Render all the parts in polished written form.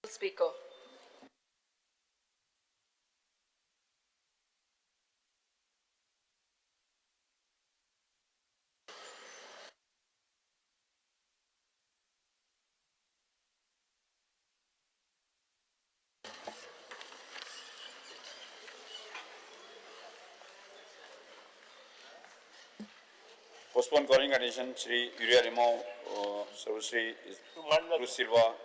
Speaker. Postpone calling attention, Shri Uriya Limau, Sarvashri Cruz Silva,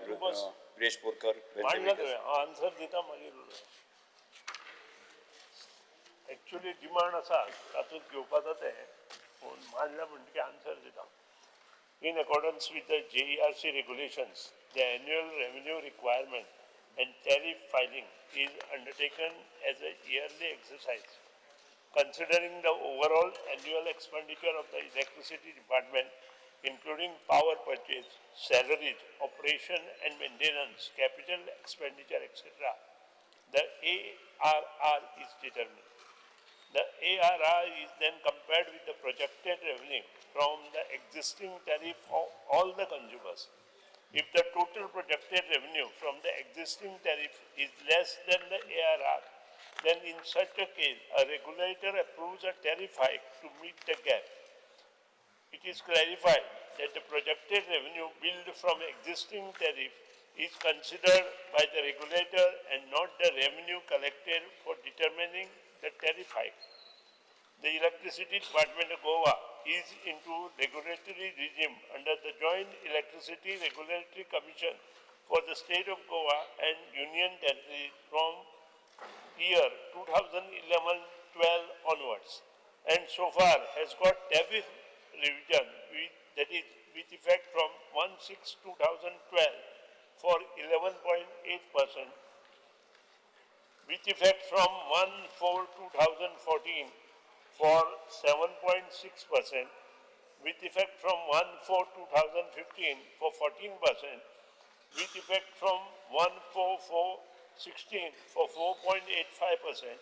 Viresh Porkar, answer दिता मागीर actually demand आसा तातूंत घेवपाचो ते पूण मानला म्हणटकीर आन्सर दिता In accordance with the JERC regulations, the annual revenue requirement and tariff filing is undertaken as a yearly exercise. Considering the overall annual expenditure of the electricity department, including power purchase, salaries, operation and maintenance, capital expenditure, etc., the ARR is determined. The ARR is then compared with the projected revenue from the existing tariff of all the consumers. If the total projected revenue from the existing tariff is less than the ARR, then in such a case, a regulator approves a tariff hike to meet the gap. It is clarified that the projected revenue billed from existing tariff is considered by the regulator and not the revenue collected for determining the tariff hike. The Electricity Department of Goa is into regulatory regime under the Joint Electricity Regulatory Commission for the state of Goa and Union Territory from year 2011-12 onwards, and so far has got tariff revision with effect from 1/6/2012 for 11.8%, with effect from 1/4/2014 for 7.6%, with effect from 1/4/2015 for 14%, with effect from 1/4/16 for 4.85%,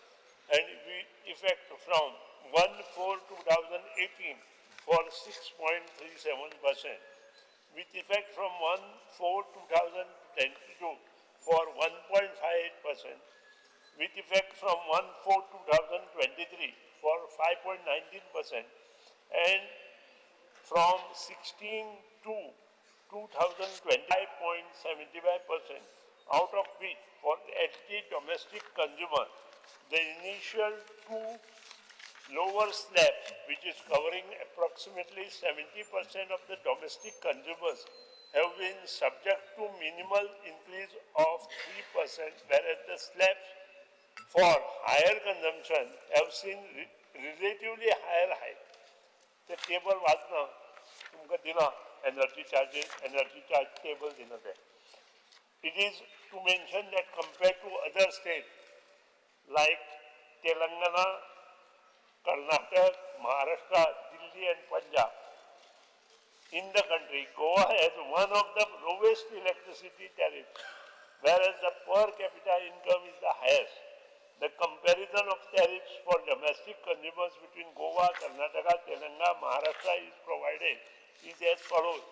and with effect from 1/4/2018 for 6.37%, with effect from 1/4/2022 for 1.58%, with effect from 1/4/2023 for 5.19%, and from 16 to 2025.75%, out of which for LT domestic consumer, the initial two lower slab, which is covering approximately 70% of the domestic consumers, have been subject to minimal increase of 3%, whereas the slabs for higher consumption have seen relatively higher hike. The table वाचना तुमकां दिला energy charge table दिना ते. It is to mention that compared to other states like Telangana, Karnataka, Maharashtra, Delhi and Punjab, in the country, Goa has one of the lowest electricity tariffs, whereas the per capita income is the highest. The comparison of tariffs for domestic consumers between Goa, Karnataka, Telangana, Maharashtra is provided is as follows.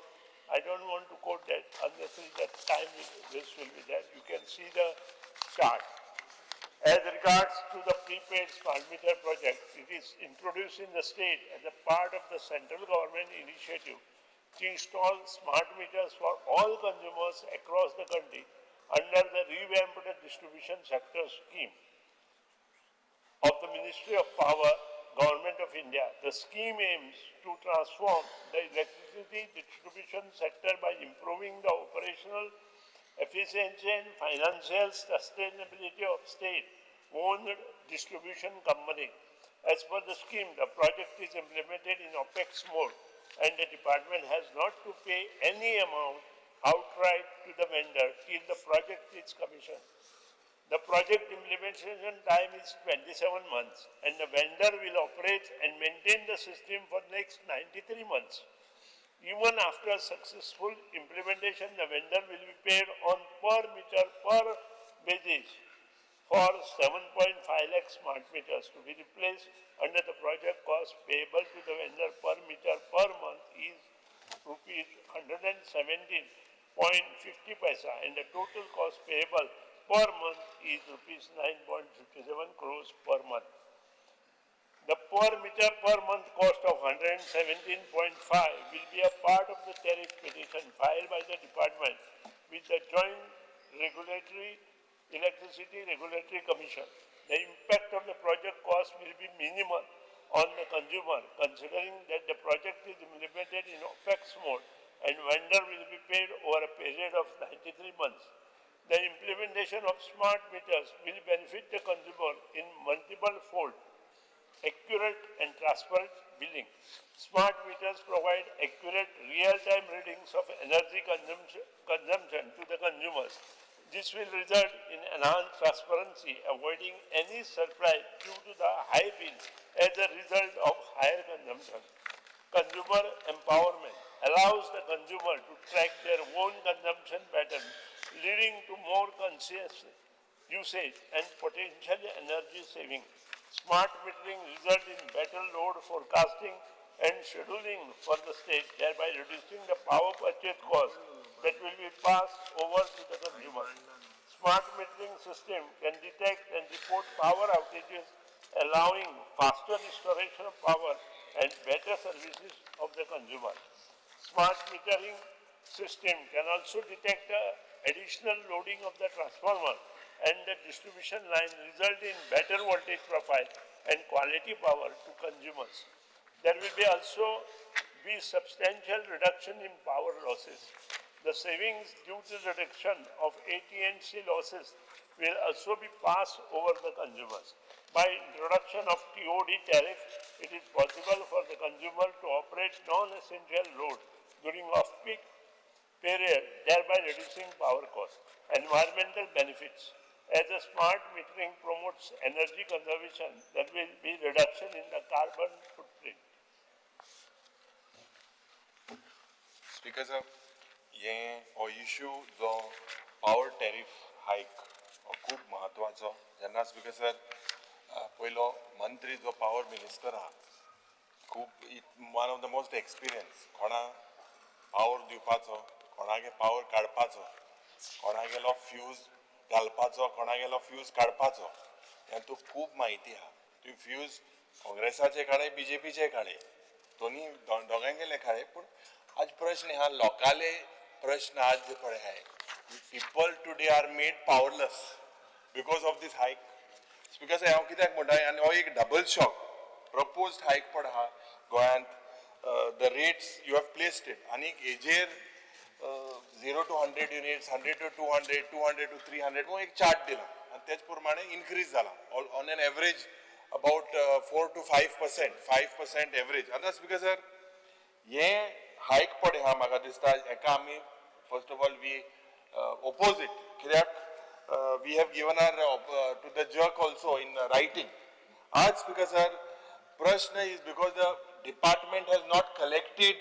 I don't want to quote that unnecessarily, that time this will be there. You can see the chart. As regards to the prepaid smart meter project, it is introduced in the state as a part of the central government initiative to install smart meters for all consumers across the country under the revamped distribution sector scheme of the Ministry of Power, Government of India. The scheme aims to transform the electricity distribution sector by improving the operational efficiency and financial sustainability of state-owned distribution company. As per the scheme, the project is implemented in OPEX mode and the department has not to pay any amount outright to the vendor till the project is commissioned. The project implementation time is 27 months and the vendor will operate and maintain the system for the next 93 months. Even after successful implementation, the vendor will be paid on per meter per basis for 7.5 lakh smart meters to be replaced under the project. Cost payable to the vendor per meter per month is rupees 117 0.50 and the total cost payable per month is rupees 9.57 crores per month. The per meter per month cost of 117.5 will be a part of the tariff petition filed by the department with the Joint Electricity Regulatory Commission. The impact of the project cost will be minimal on the consumer, considering that the project is implemented in OPEX mode and vendor will be paid over a period of 93 months. The implementation of smart meters will benefit the consumer in multiple folds: accurate and transparent billing. Smart meters provide accurate real-time readings of energy consumption to the consumers. This will result in enhanced transparency, avoiding any surprise due to the high bill as a result of higher consumption. Consumer empowerment allows the consumer to track their own consumption pattern, leading to more conscious usage and potential energy saving. Smart metering results in better load forecasting and scheduling for the state, thereby reducing the power purchase cost that will be passed over to the consumer. Smart metering system can detect and report power outages, allowing faster restoration of power and better services of the consumer. Smart metering system can also detect the additional loading of the transformer and the distribution line, result in better voltage profile and quality power to consumers. There will be also be substantial reduction in power losses. The savings due to the reduction of AT&C losses will also be passed over the consumers. By introduction of TOD tariff, it is possible for the consumer to operate non-essential load during off-peak period, thereby reducing power cost. Environmental benefits. As a smart metering promotes energy conservation, there will be reduction in the carbon footprint. Speaker sir, ये हो issue जो power tariff हायक हो खूब महत्वाचो. जेन्ना speaker sir पयलो मंत्री जो पावर मिनिस्टर आहा, खूब one of the most experience. कोणा पावर दिवपाचो, कोणागे पावर काडपाचो, कोणागेलो फ्यूज घालपाचो, कोणागेलो फ्यूज काडपाचो, हेतूं खूब म्हायती आहा. तुम्ही फ्यूज काँग्रेसाचे काडे, बीजेपीचे काडे, दोन्ही दोगांगेले काडे. पूण आज प्रश्न हा लोकाले प्रश्न आज जे पडे आहे, people today are made powerless because of this hike. Speaker साहेब हांव कित्याक म्हणटा, आनी हो एक डबल शॉक प्रपोज्ड हायक पड आहा गोंयांत. The rates you have placed it, आनी हेजेर 0 to 100 युनिट्स, 100 to 200, 200 to 300 वो एक चार्ट दिला आणि त्याच प्रमाणे इन्क्रीज जाला on an average about 4 to 5%, 5% average. आता स्पीकर सर ये हायक पडे हा म्हाका दिसता हेका आमी first of all we oppose it. कित्याक we have given our to the JERC also in writing. आज स्पीकर सर प्रश्न is because the department has not collected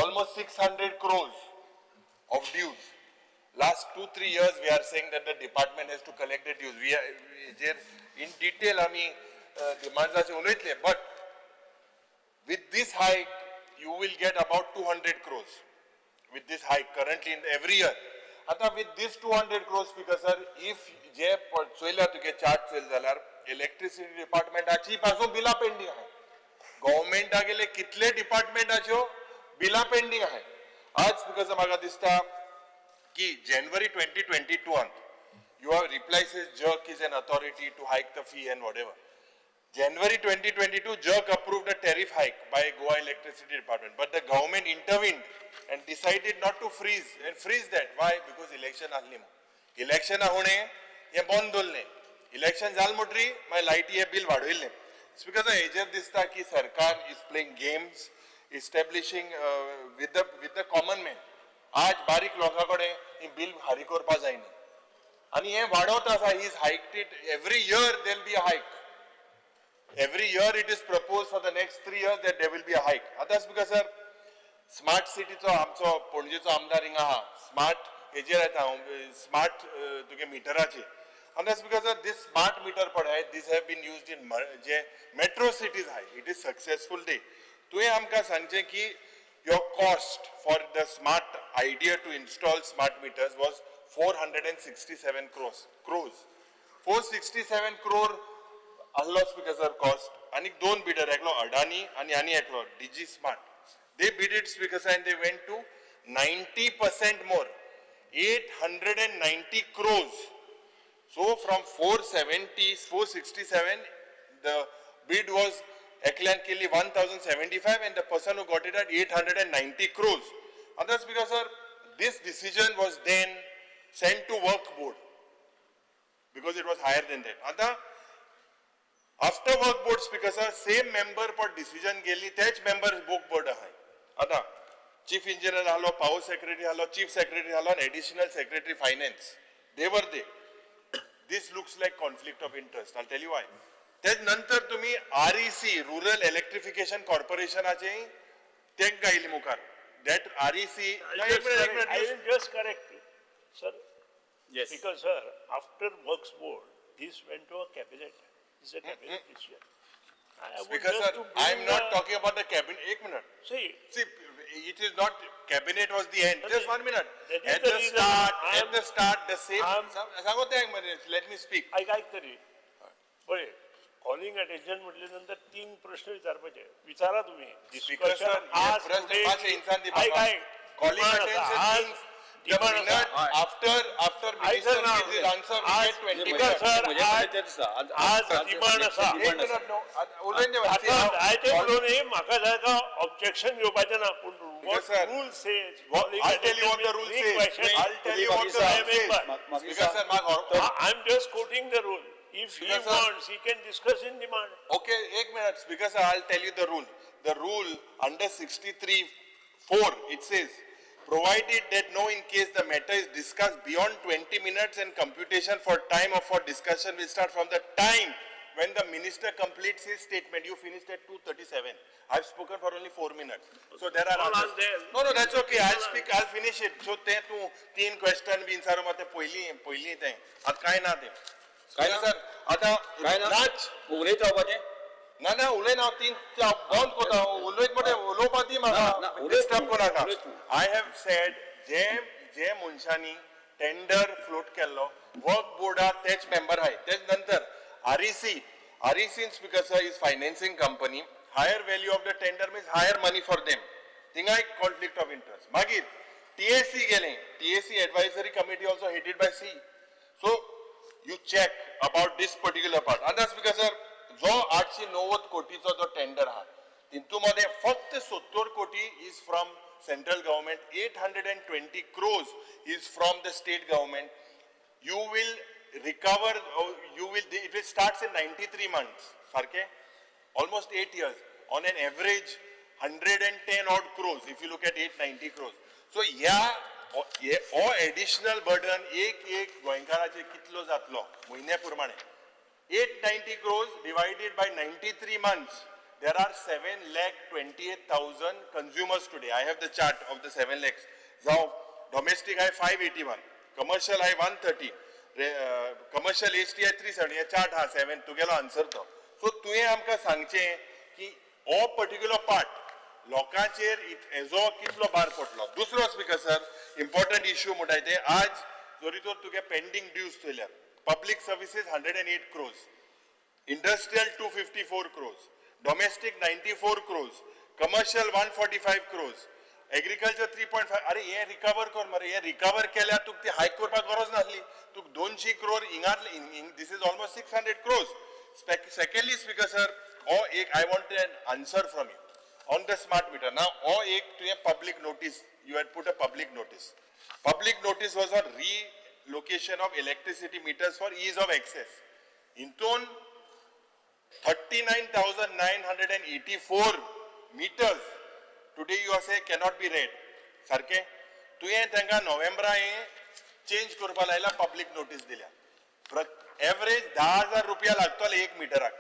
almost 600 crores of dues. Last 2-3 years we are saying that the department has to collect the dues. We are in detail आम्ही demands उलयतले, but with this hike you will get about 200 crores with this hike currently in every year. आता with this 200 crores speaker sir, if जे चोयला तुगे chart Choyal जाल्यार electricity डिपार्टमेंटाची पासून बिला pending आहे. गव्हर्नमेंटा गेले कितले डिपार्टमेंटाच्यो बिला पेंडिंग आहे. आज बिकॉज म्हाका दिसता की January 2022 you have replaced JERC is an authority to hike the fee and whatever. January 2022 JERC approved a tariff hike by Goa Electricity Department, but the government intervened and decided not to freeze that. Why? Because election ahli mo. Election ahone ye bond dolne. Election जाल मोटरी my light ye bill वाढविले. Because the hejer dista ki sarkar is playing games, establishing with the common man. आज बारीक लोकांकडे ही bill हारी करपा जायना आणि हे वाढवत आसा. he is hiked it every year. there will be a hike. Every year it is proposed for the next 3 years that there will be a hike. That's because sir smart city चो आमचो पणजेचो आमदार हिंगा आहा. Smart हेजेर येता smart तुगे मिटराचे. And that's because this smart meter पढ़ाई, this have been used in जे metro cities high. It is successful day. तुये आमका सांगचे की your cost for the smart idea to install smart meters was 467 crores. 467 crore allos because of cost. And दोन bidder एकलो Adani and ani eklo Digi Smart. They bid it because and they went to 90% more, 890 crores. So from 467, the bid was Eklan Kelly 1075 and the person who got it at 890 crores. And that's because sir, this decision was then sent to work board because it was higher than that. And after work board speaker sir, same member per decision geli, that member book board hai. Ada chief engineer halo, power secretary halo, chief secretary halo, and additional secretary finance. They were there. This looks like conflict of interest. I'll tell you why. त्यानंतर तुम्ही REC Rural Electrification Corporation आचे तेक गायली मुखार. That REC. I will just correct you, sir. Yes. Because sir, after works board, this went to a cabinet. It's a cabinet decision. I would Because just sir, to I am bring not talking about the cabinet. एक minute. See, It is not cabinet was the end. Just 1 minute. that is At the the reason start, the same. सांगतो एक minute. Let me speak. ऐक तरी बरे calling attention म्हटल्यानंतर 3 प्रश्न विचारपाचे विचारा तुम्ही Speaker sir, आज प्रश्न today- पाच इंसान दी ऐक बाबा. ऐक Calling demand attention असा, आज means the demand minute असा. after ऐक minister सर ना, gives his answer, we आज get 20 speaker minutes. sir, मुझे आज- माहिती आहे तसं. आज demand असा. एक minute no. उलयन दे आता जायते Call- म्हणून म्हाका जाका ऑब्जेक्शन घेवपाचें ना पूण Because sir, rule says I'll tell you what the rule says. I'll tell you what the I rule remember. says. Because sir, I'm just quoting the rule. If he Because, sir- wants, he can discuss in demand. Okay, 1 minute. Because I'll tell you the rule. The rule under 63(4) it says, provided that no in case the matter is discussed beyond 20 minutes and computation for time of for discussion will start from the time when the minister completes his statement. You finished at 2:37. I've spoken for only 4 minutes. So there are All others. are there. No, that's okay. I'll speak. I'll finish it. So te tu 3 question bin saro mate पहिली ते. At काय ना ते. काय ना? Sir, आता काय ना? नाच उलयत रावपाचें? ना उलय ना 3 बंद कोता उलयत मोठे उलोवपाक दी ना, म्हाका उलय डिस्टर्ब तूं, कोनाका. उलय तूं. I have said जे मनशांनी टेंडर फ्लोट केल्लो वर्क बोर्डार तेच मेंबर आहाय तेच नंतर REC speaker sir is financing company. Higher value of the tender means higher money for them. Tinga एक conflict of interest. मागीर TAC गेले. TAC advisory committee also headed by C. So you check about this particular part. And that's because sir, जो 890 कोटीचो जो tender हा तितूमध्ये फक्त 70 कोटी is from central government, 820 crores is from the state government. You will recover, it will start in 93 months, Sarke, almost 8 years, on an average 110 odd crores, if you look at 890 crores. So, or additional burden, एक गोयंकाराचे कितलो जातलो, महिन्या प्रमाणे. 890 crores divided by 93 months, there are 7,28,000 consumers today. I have the chart of the 7 lakhs. Now, domestic I 581, commercial I 130. Commercial HTI 370, हे chart हा 7, तुगेलो answer तो. So, तुये आमका सांगचे की all particular part, लोकांचेर हेजो कितलो भार पडलो. दुसरो स्पीकर सर, important issue म्हणटाय ते, आज जोरी तर तुगे pending dues चोयल्या. Public services 108 crores, industrial 254 crores, domestic 94 crores, commercial 145 crores, agriculture 3.5. अरे ये recover कर मरे ये recover केल्या तुक ती hike करपाक गरज नासली. तुक 200 crore इंगातले, this is almost 600 crores. Secondly, speaker sir, or I want an answer from you on the smart meter. Now, or to a public notice, you had put a public notice. Public notice was on relocation of electricity meters for ease of access. In turn, 39,984 meters today you are saying cannot be read. Sarke, तुये तेंगा नोव्हेंबरा change करपा लायला public notice दिल्या. Average 10,000 रुपया लागतले 1 मिटराक.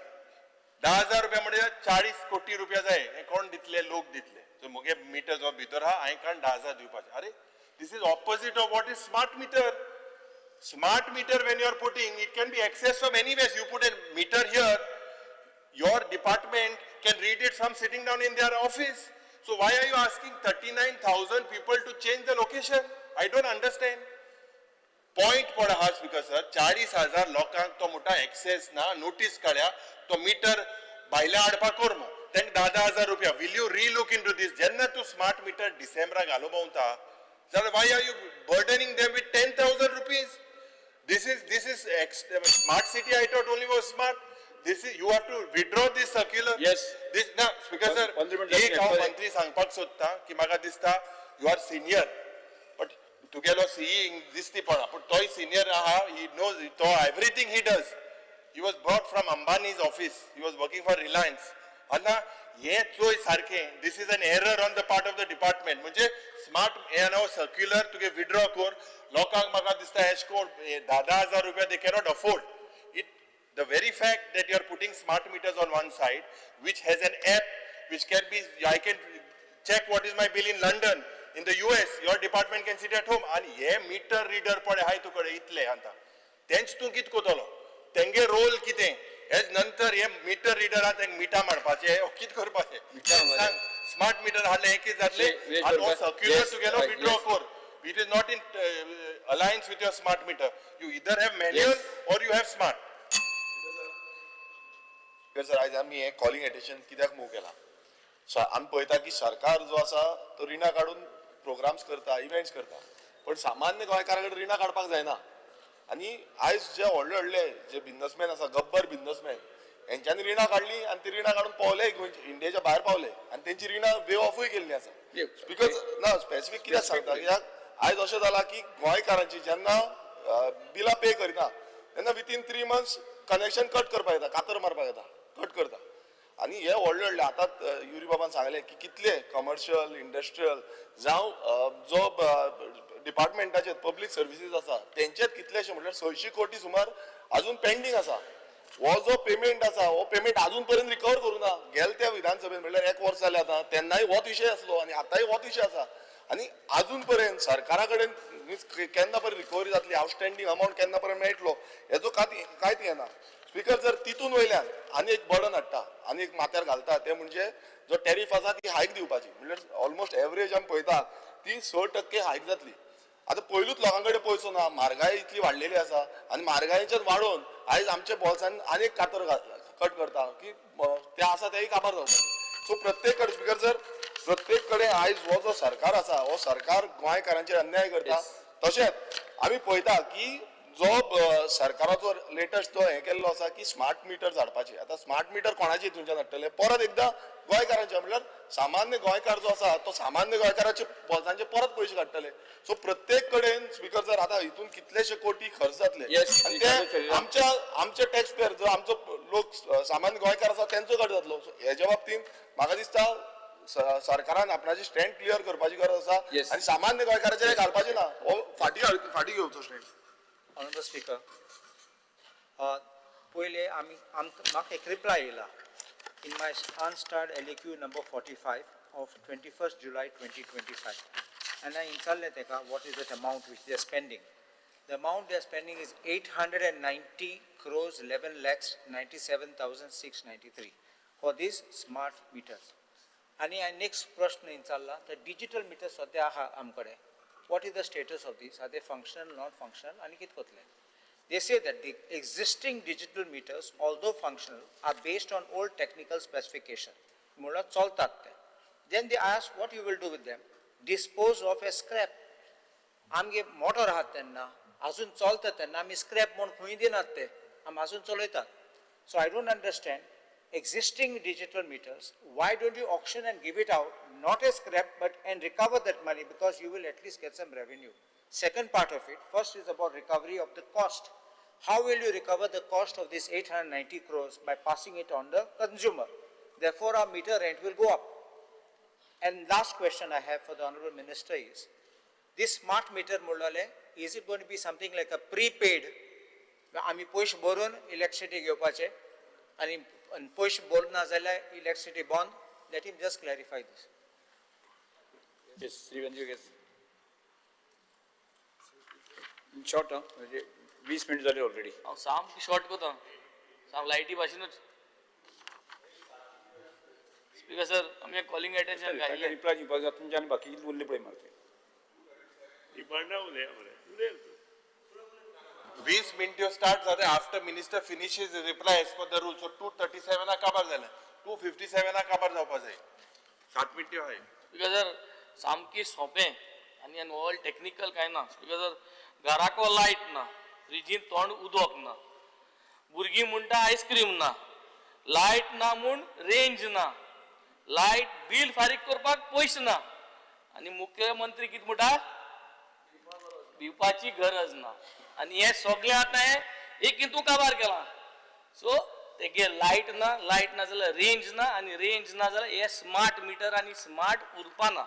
10,000 रुपया म्हणजे 40 कोटी रुपया जाय. हे कोण दितले? लोक दितले. सो मुगे मीटर जो भितर हा हांवें काण 10,000 दिवपाचे. अरे this is opposite of what is smart meter. Smart meter when you are putting, it can be accessed from anywhere. You put a meter here, your department can read it from sitting down in their office. So why are you asking 39,000 people to change the location? I don't understand. Point पड आहा speaker sir 40,000 लोकांक तो मोठा access ना notice काढ्या तो metre भायल्या हाडपाक core मो तांकां 10,000 रुपया will you relook into this जेन्ना तूं स्मार्ट मीटर डिसेंबराक घालूं पावता जाल्यार why are you burdening them with 10,000 rupees this is smart city I thought only was smart this is you have to withdraw this circular Yes. this na speaker sir एक हांव मंत्री सांगपाक सोदता की म्हाका दिसता you are senior but तुगेलो seeing दिसती पडा पूण तोय सिनियर आहा he knows तो everything he does he was brought from Ambani's office he was working for Reliance आना हे चोय सारखे this is an error on the part of the department म्हणजे स्मार्ट हे नाव सर्क्युलर तुगे विड्रॉ कोर लोकांक म्हाका दिसता एशको 10,000 रुपया they cannot afford it the very fact that you are putting smart meters on one side which has an app which can be I can check what is my bill in London in the US your department can sit at home and हे meter reader पडे हाय तुकडे इतले आता तेंच तू कित कोतलो तेंगे role कितें hedge नंतर हे मीटर रिडरान तेंक मिटा मारपाचे कित करपाचे सांग स्मार्ट मीटर हाडले हे कित जातले आणि हो सर्क्युलर तुगेलो withdraw core it is not in alliance with your smart meter you either have manual or you have smart sir आज आम्ही हे कॉलिंग एटेन्शन कित्याक मूव केला आमी पळयता की सरकार जो आसा तो रिणां काडून प्रोग्राम्स करता इव्हेंट्स करता पण सामान्य गोंयकारा कडेन रिणां काडपाक जायना आनी आयज जे व्हडले व्हडले जे बिझनसमॅन आसा गब्बर बिझनसमॅन हेंच्यांनी रिणां काडली आनी ती रिणां काडून पावले इंडियाच्या भायर पावले आनी तेंची रिणां वेव ऑफूय केल्ली आसा बिकॉज ना स्पेसिफीक कित्याक सांगता कित्याक आयज अशें जाला की गोंयकारांची जेन्ना बिलां पे करिना तेन्ना विथीन 3 months कनेक्शन कट करपाक येता कातर मारपाक येता कट करता आनी हे व्हडले व्हडले आतां युरी बाबान सांगलें की कितले कमर्शियल इंडस्ट्रियल जावं जो डिपार्टमेंटाचे पब्लीक सर्विसीस आसा तेंचेच कितलेशे म्हटल्यार 600 कोटी सुमार अजून पेंडींग आसा हो जो पेमेंट आसा हो पेमेंट अजून पर्यंत रिकवर करूं ना गेल त्या विधानसभेन म्हटल्यार 1 वर्स जालें आतां तेन्नाय होच विशय आसलो आनी आतांय होच विशय आसा आनी अजून पर्यंत सरकारा कडेन केन्ना पर्यंत रिकवरी जातली आउटस्टँडींग अमाउंट केन्ना पर्यंत मेळटलो हेजो कांयच येना स्पीकर जर तितून वयल्यान आनी एक बर्डन हाडटा आनी एक माथ्यार घालता ते म्हणजे जो टॅरीफ आसा ती हायक दिवपाची म्हटल्यार ऑलमोस्ट एवरेज आमी पळयता ती 6% हायक जातली आतां पयलूच लोकां कडेन पयसो ना म्हारगाय इतली वाडलेली आसा आनी म्हारगायेच्यान वाडोवन आयज आमच्या बॉल्सान आनी एक कातर कट करता की ते आसा तेय काबार जावपाचे सो प्रत्येक कडेन स्पीकर जर प्रत्येक कडेन आयज हो जो सरकार आसा हो सरकार गोंयकारांचेर अन्याय करता तशेंच आमी पळयता की जो सरकाराचो लेटस्ट जो हे केल्लो आसा की स्मार्ट मिटर हाडपाचे आतां स्मार्ट मिटर कोणाचे हितूनच्यान हाडटले परत एकदां गोंयकारांचे म्हटल्यार सामान्य गोंयकार जो आसा तो सामान्य गोंयकाराचे बोल्सांचे परत पयशे काडटले सो प्रत्येक कडेन स्पीकर जर आतां हितून कितलेशे कोटी खर्च जातले आनी ते आमचे टॅक्स पेयर जो आमचो लोक सामान्य गोंयकार आसा तेंचो कट जातलो सो हेच्या बाबतींत म्हाका दिसता सरकारान आपणाची स्टँड क्लियर करपाची गरज आसा आनी सामान्य गोंयकाराचेर घालपाचें ना हो फाटी घेवचो स्टँड Honorable Speaker, पहिले म्हाका एक रिप्लाय येयला in my unstarred LAQ number 45 of 21st July 2025 and I insulted teka what is that amount which they are spending. The amount they are spending is 890 crores 11 lakhs 97,693 for these smart meters. आणि next प्रश्न insalला the digital meters सध्या आहा आमकडे. What is the status of these? Are they functional, not functional? And kit kotle. They say that the existing digital meters, although functional, are based on old technical specification. Mula choltat te. Then they ask what you will do with them. Dispose of a scrap. Amge motor rahat tenna, azun choltat tenna, ami scrap mon khui dinat te, am azun choloitat. So I don't understand. Existing digital meters, why don't you auction and give it out, not as scrap, but and recover that money because you will at least get some revenue. Second part of it, first is about recovery of the cost. How will you recover the cost of this 890 crores by passing it on the consumer? Therefore, our meter rent will go up. And last question I have for the Honorable Minister is, this smart meter mulale, is it going to be something like a prepaid, ami poish boron electricity घेवपाचे आणि push board na zala electricity bond, let him just clarify this. Yes, Srivanji, yes. In short, 20 minutes झाले already. सामकी short कोता साम लाईटी भाशेनच speaker sir आमी calling attention ताका घायलें reply दिवपाक जाय तुमचे आनी बाकी उरले पळय मारते डिमांडा उलया मरे उलय 20 मिनटं स्टार्ट जाते after minister finishes reply as per the rule so 2:37 काबार जालें 2:57 काबार जावपा जाय 7 मिनटं आहाय स्पीकर सर सामकी सोंपें आनी ऑल टेक्निकल कांय ना स्पीकर सर घराको लायट ना फ्रिजीन तोंड उदक ना भुरगीं म्हणटा आयस्क्रीम ना लायट ना म्हूण रेंज ना लायट बील फारीक करपाक पयशे ना आनी मुख्यमंत्री कितें म्हणटा दिवपाची गरज ना आनी हे सगळें आतां एक हितू काबार केलां सो तेगे लायट ना जाल्यार रेंज ना आनी रेंज ना जाल्यार हे स्मार्ट मिटर आनी स्मार्ट उरपाना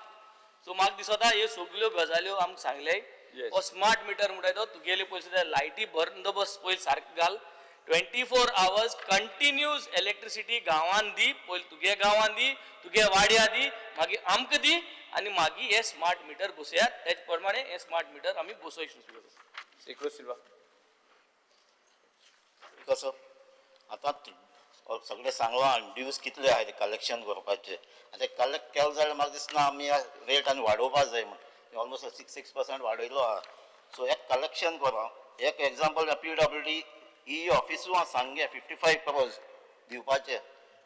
सो म्हाका दिसता ह्यो सगळ्यो गजाल्यो आमकां सांगले हो स्मार्ट मिटर म्हणटा तो तुगेले पयशे लायटी बंदोबस्त पयलीं सारको घाल 24 hours कंटिन्यूस इलेक्ट्रिसिटी गांवांत दी पयलीं तुगे गांवांत दी तुगे वाड्या दी मागीर आमकां दी आनी मागीर हे स्मार्ट मिटर बसयात तेच प्रमाणे हे स्मार्ट मिटर आमी बसोवचे सेक्रो सिल्वा कसं आता सगळे सांगला ड्यूज कितले आहाय ते कलेक्शन करपाचे आनी ते कलेक्ट केले जाल्यार म्हाका दिसना आमी रेट आनी वाडोवपाक जाय म्हणून ऑलमोस्ट 6% वाडयलो आहा सो हे कलेक्शन करा एक एग्जाम्पल PWD ई ऑफिसू सांगे 55 crores दिवपाचे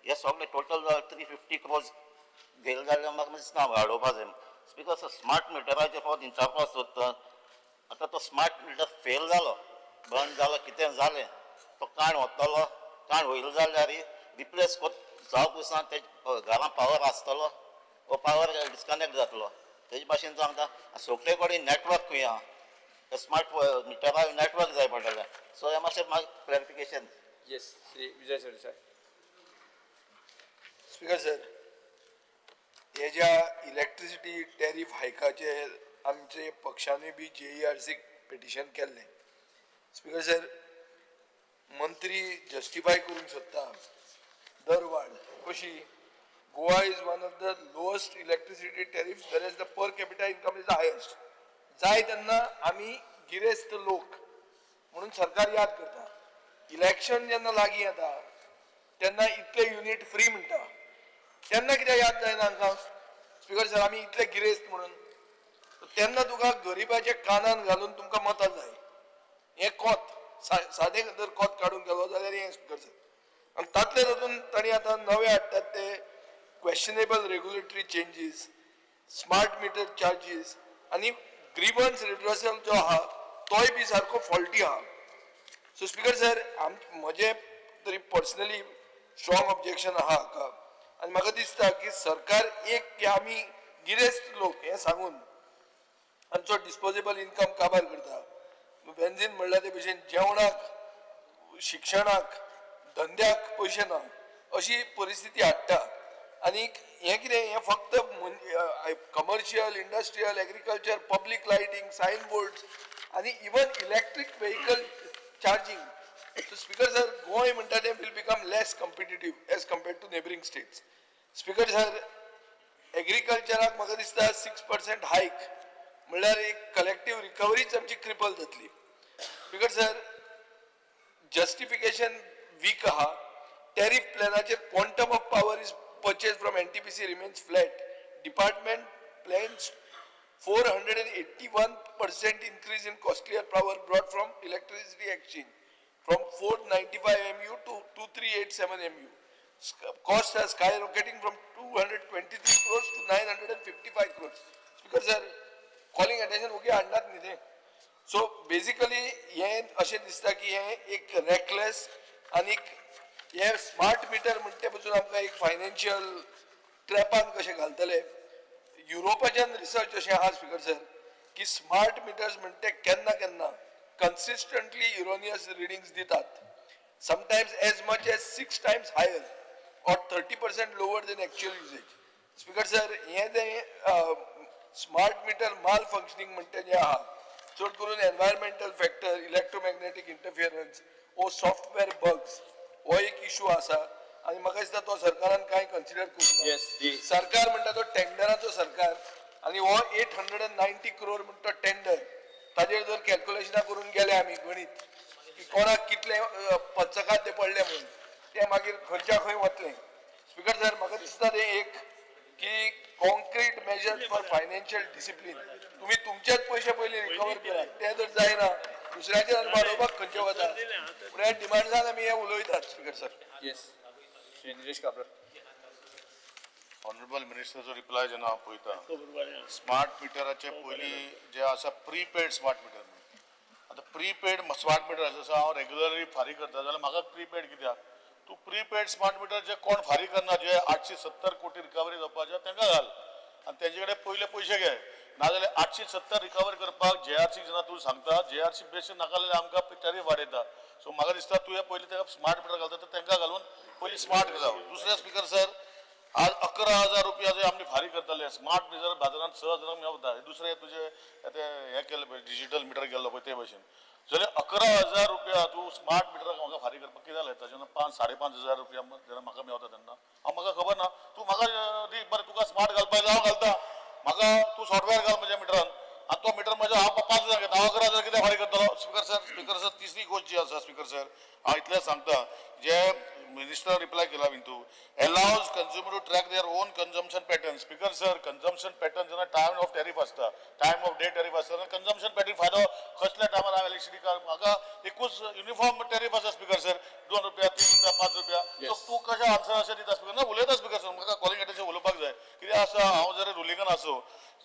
हे सगळे टोटल 350 crores गेले जाल्यार म्हाका दिसना वाडोवपाक जाय बिकॉज स्मार्ट मिटराचे फॉर विचारपाक सोदता आतां तो स्मार्ट मिटर फेल जालो बंद जालो कितें जालें तो काण वतलो काण वयलो जाल्यार रिप्लेस जावपासून ते घरां पावर आसतलो वो पावर डिस्कनेक्ट जातलो तेजे भाशेन सांगता सगळे कडेन नेटवर्क खंय आहा स्मार्ट मिटराक नेटवर्क जाय पडटलें सो हे मातशें म्हाका clarification yes Shri Vijay Sardesai speaker sir हे ज्या इलेक्ट्रिसिटी टॅरिफ हायकाचे आमचे पक्षांनी बी JERC पिटिशन केल्लें स्पीकर सर मंत्री जस्टिफाय करूंक सोदता दर वाड कशी Goa is one of the lowest electricity tariff whereas the per capita income is the highest जाय तेन्ना आमी गिरेस्त लोक म्हणून सरकार याद करता इलेक्शन जेन्ना लागीं येता तेन्ना इतले युनिट फ्री म्हणटा तेन्ना कित्याक याद जायना आमकां स्पीकर सर आमी इतले गिरेस्त म्हणून तेन्ना तुका गरिबाचे कानान घालून तुमकां मतां जाय हे कोत सादें जर कोत काडूंक गेलो जाल्यार हें स्पीकर सर आनी तातले तातूंत तांणी आतां नवे हाडटात ते questionable regulatory changes smart meter charges आनी ग्रीवन्स रिड्रेसल जो आहा तोय बी सारको फॉल्टी आहा सो स्पीकर सर म्हजें तरी पर्सनली स्ट्रॉंग ऑब्जेक्शन आहा हाका आनी म्हाका दिसता की सरकार एक की आमी गिरेस्त लोक हें सांगून आमचो डिस्पोजेबल इनकम काबार करता बेन्झीन म्हणल्यार ते भशेन जेवणाक शिक्षणाक धंद्याक पयशे ना अशी परिस्थिती हाडटा आनीक हें कितें हें फक्त commercial industrial agriculture public lighting sign boards आनी even electric vehicle charging so speaker sir Goem म्हणटा तें will become less competitive as compared to neighbouring states speaker sir एग्रीकल्चराक म्हाका दिसता 6% हायक म्हणल्यार एक कलेक्टीव रिकवरीच आमची क्रिपल जातली स्पीकर सर जस्टिफिकेशन वीक आहा टॅरिफ प्लॅनाचेर quantum of power is purchased from NTPC remains flat. Department plans 481% increase in costlier power brought from electricity exchange from 495 MU to 2387 MU. Costs are skyrocketing from 223 crores to 955 crores. Speaker sir, calling attention okay आणनात न्ही ते. So basically हें अशें दिसता की हें एक reckless आनी हे स्मार्ट मिटर म्हणटे पसून आमकां एक फायनान्शियल ट्रॅपान कशें घालतले युरोपाच्यान रिसर्च अशें आहा स्पीकर सर की स्मार्ट मिटर्स म्हणटे केन्ना केन्ना कन्सिस्टंटली युरोनियस रिडिंग्स दितात sometimes as much as 6 times higher or 30% lower than actual usage. Speaker sir हें तें स्मार्ट मिटर माल फंक्शनिंग म्हणटे जें आहा चड करून एनवायरमेंटल फॅक्टर इलेक्ट्रोमॅग्नेटीक इंटरफियरन्स ओ सॉफ्टवेअर बग्स हो एक इशू आसा आनी म्हाका दिसता तो सरकारान कांय कन्सिडर करूं सरकार म्हणटा तो टेंडराचो सरकार आनी हो 890 crore म्हणटा तो टेंडर ताजेर जर कॅल्क्युलेशनां करून गेले आमी गणित की कोणाक कितले पंचखाद्य पडले म्हणून ते मागीर खंयच्या खंय वतले स्पीकर सर म्हाका दिसता तें एक की concrete measures for financial discipline तुम्ही तुमचेच पयशे पयलीं रिकवर करात ते जर जायना दुसऱ्याचे वाडोवपाक खंयचे वता पूण ह्या डिमांड्सान आमी हे उलयतात speaker sir. Yes Shri Nilesh Cabral. Honourable मिनिस्टरचो रिप्लाय जेन्ना हांव पळयता स्मार्ट मिटराचे पयलीं जे आसा प्रीपेड स्मार्ट मिटर आतां प्रीपेड स्मार्ट मिटर जसो हांव रेग्युलरली फारीक करता जाल्यार म्हाका प्रीपेड कित्याक तूं प्रीपेड स्मार्ट मिटर जे कोण फारीक करना जे 870 कोटी रिकवरी जावपाचे तांकां घाल आनी तेंचे कडेन पयले पयशे घे नाजाल्यार 870 रिकवर करपाक JRC जेन्ना तूं सांगता JRC बेसीस नाका जाल्यार आमकां टॅरीफ वाडयता सो म्हाका दिसता तुवें पयलीं ताका स्मार्ट मिटर घालता तर तांकां घालून पयलीं स्मार्ट जावं. दुसरें स्पीकर सर आज 11,000 रुपया जे आमी फारीक करताले स्मार्ट मिटर बाजारांत 6,000 मेळटा दुसरें तुजें हें केलें पळय डिजिटल मिटर गेल्लो पळय ते भशेन जाल्यार 11,000 रुपया तूं स्मार्ट मिटराक म्हाका फारीक करपाक कित्याक लायता जेन्ना 5,500 रुपया जेन्ना म्हाका मेळटा तेन्ना म्हाका खबर ना तूं म्हाका दी बरें तुका स्मार्ट घालपाक जाय हांव घालता म्हाका तूं सॉफ्टवेअर घाल म्हज्या मिटरान आनी तो मिटर म्हजो हांव 5,000 घेता हांव 11,000 कित्याक फारीक करतलो. स्पीकर सर तिसरी गोष्ट जी आसा स्पीकर सर हांव इतलें सांगता जे मिनिस्टर रिप्लाय केला विंतू allows consumer to track their own consumption pattern. Speaker sir, consumption pattern जेन्ना टायम ऑफ टॅरीफ आसता टायम ऑफ डे टॅरीफ आसता कंजम्पशन पॅटर्न फायदो कसल्या टायमार हांव इलेक्ट्रिसिटी म्हाका एकूच युनिफॉर्म टॅरीफ आसा स्पीकर सर 2 रुपया 3 रुपया 5 रुपया सो तूं कशें आन्सर अशें दिता स्पीकर ना उलयता स्पीकर सर म्हाका कॉलिंग एटेन्शन उलोवपाक जाय कित्याक आसा हांव जर रुलिंगान आसो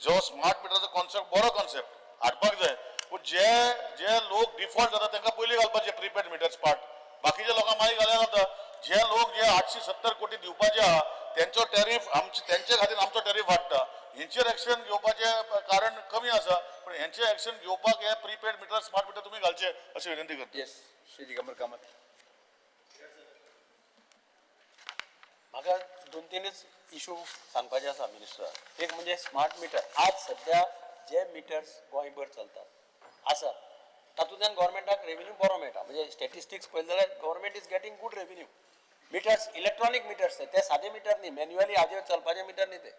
जो स्मार्ट मिटराचो कॉन्सेप्ट बरो कॉन्सेप्ट हाडपाक जाय पूण जे लोक डिफॉल्ट जाता तांकां पयलीं घालपाचे प्रीपेड मिटर्स पार्ट बाकीच्या लोकांक मागीर घाल्यार जाता जे लोक जे 870 कोटी दिवपाचे आहा त्यांचो टॅरीफ त्यांचे खातीर आमचो टॅरीफ वाडटा हेंचेर एक्शन घेवपाचें कारण कमी आसा पण हेंचें एक्शन घेवपाक हे प्रीपेड मिटर स्मार्ट मिटर तुमी घालचे अशी विनंती करता. येस श्री दिगंबर कामत. म्हाका 2-3च इशू सांगपाचे आसा मिनिस्टर. एक म्हणजे स्मार्ट मिटर आज सध्या जे मिटर्स गोंयभर चलतात आसा तातूंतल्यान गव्हर्मेंटाक रेव्हेन्यू बरो मेळटा म्हणजे स्टॅटिस्टिक्स पळयलें जाल्यार government is getting good revenue. Metres electronic metres ते सादे मिटर न्ही मॅन्युअली हाजेर चलपाचे मिटर न्ही ते.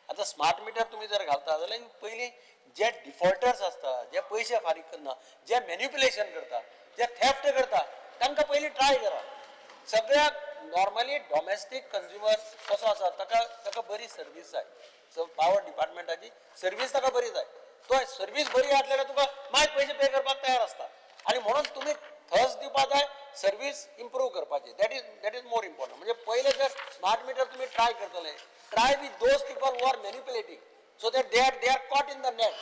आतां स्मार्ट मिटर तुमी जर घालता जाल्यार पयलीं जे डिफॉल्टर्स आसता जे पयशे फारीक करना जे मॅन्युप्युलेशन करता जे थेफ्ट करता तांकां पयलीं ट्राय करा. सगळ्याक नॉर्मली डॉमेस्टीक कंज्युमर कसो आसा ताका बरी सर्वीस जाय सो पावर डिपार्टमेंटाची सर्वीस ताका बरी जाय तो सर्वीस बरी आसल्यार तुका मागीर पयशे पे करपाक तयार आसता आनी म्हणून तुमी थर्स दिवपाक जाय सर्वीस इम्प्रूव करपाची दॅट इज मोर इम्पॉर्टंट. म्हणजे पयले जर स्मार्ट मिटर तुमी ट्राय करतले try with those people who are manipulating so that they are caught in the net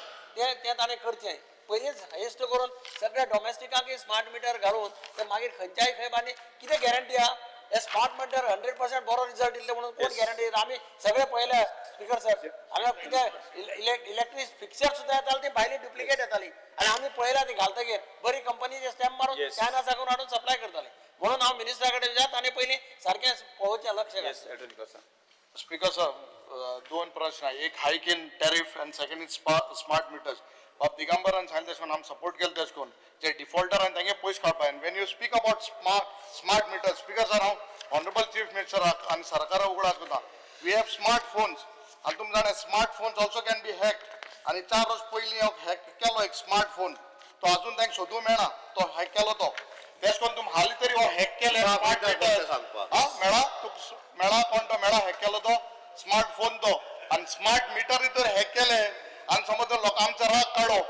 ते ताणें करचें पयलींच हायेस्ट करून सगळ्या डॉमेस्टिकाक स्मार्ट मिटर घालून ते मागीर खंयच्याय खंय आनी कितें गॅरंटी आहा हे स्मार्ट मिटर 100% बरो रिजल्ट दिले म्हणून कोण गॅरंटी दिता. आमी सगळे पळयले स्पीकर सर हांगा कितें इलेक्ट्रीक फिक्सर सुद्दां येताली ती भायली डुप्लिकेट येताली आनी आमी पळयला ती घालतकीर बरी कंपनीचे स्टॅम्प मारून चायना साकून हाडून सप्लाय करताले म्हणून हांव मिनिस्टरा कडेन विचारता आनी पयलीं सारकें पळोवचें लक्ष घालचें. स्पीकर सर 2 प्रश्न एक हायक in tariff end second is smart metres बाब दिगंबरान सांगलें तशें आमी सपोर्ट केलें तशें करून जे डिफॉल्टर आनी तांगे पयशे काडपा Wien you speak about smart metres speaker sir हांव ऑनरेबल चीफ मिनिस्टराक आनी सरकारा उगडास करता वी हॅव स्मार्ट फोन्स आनी तुमी जाणा smart phones also can be hack आनी 4 वर्स पयलीं हांव हॅक केलो एक स्मार्ट फोन तो अजून तांकां सोदूंक मेळना तो हॅक केलो तो तेश करून तुमी हालीं तरी हो हॅक केले स्मार्ट मिटर्स मेळा कोण तो मेळा हॅक केलो तो स्मार्ट फोन तो आनी स्मार्ट मिटर तर हॅक केले आनी समज जर लोक आमचो राग काडो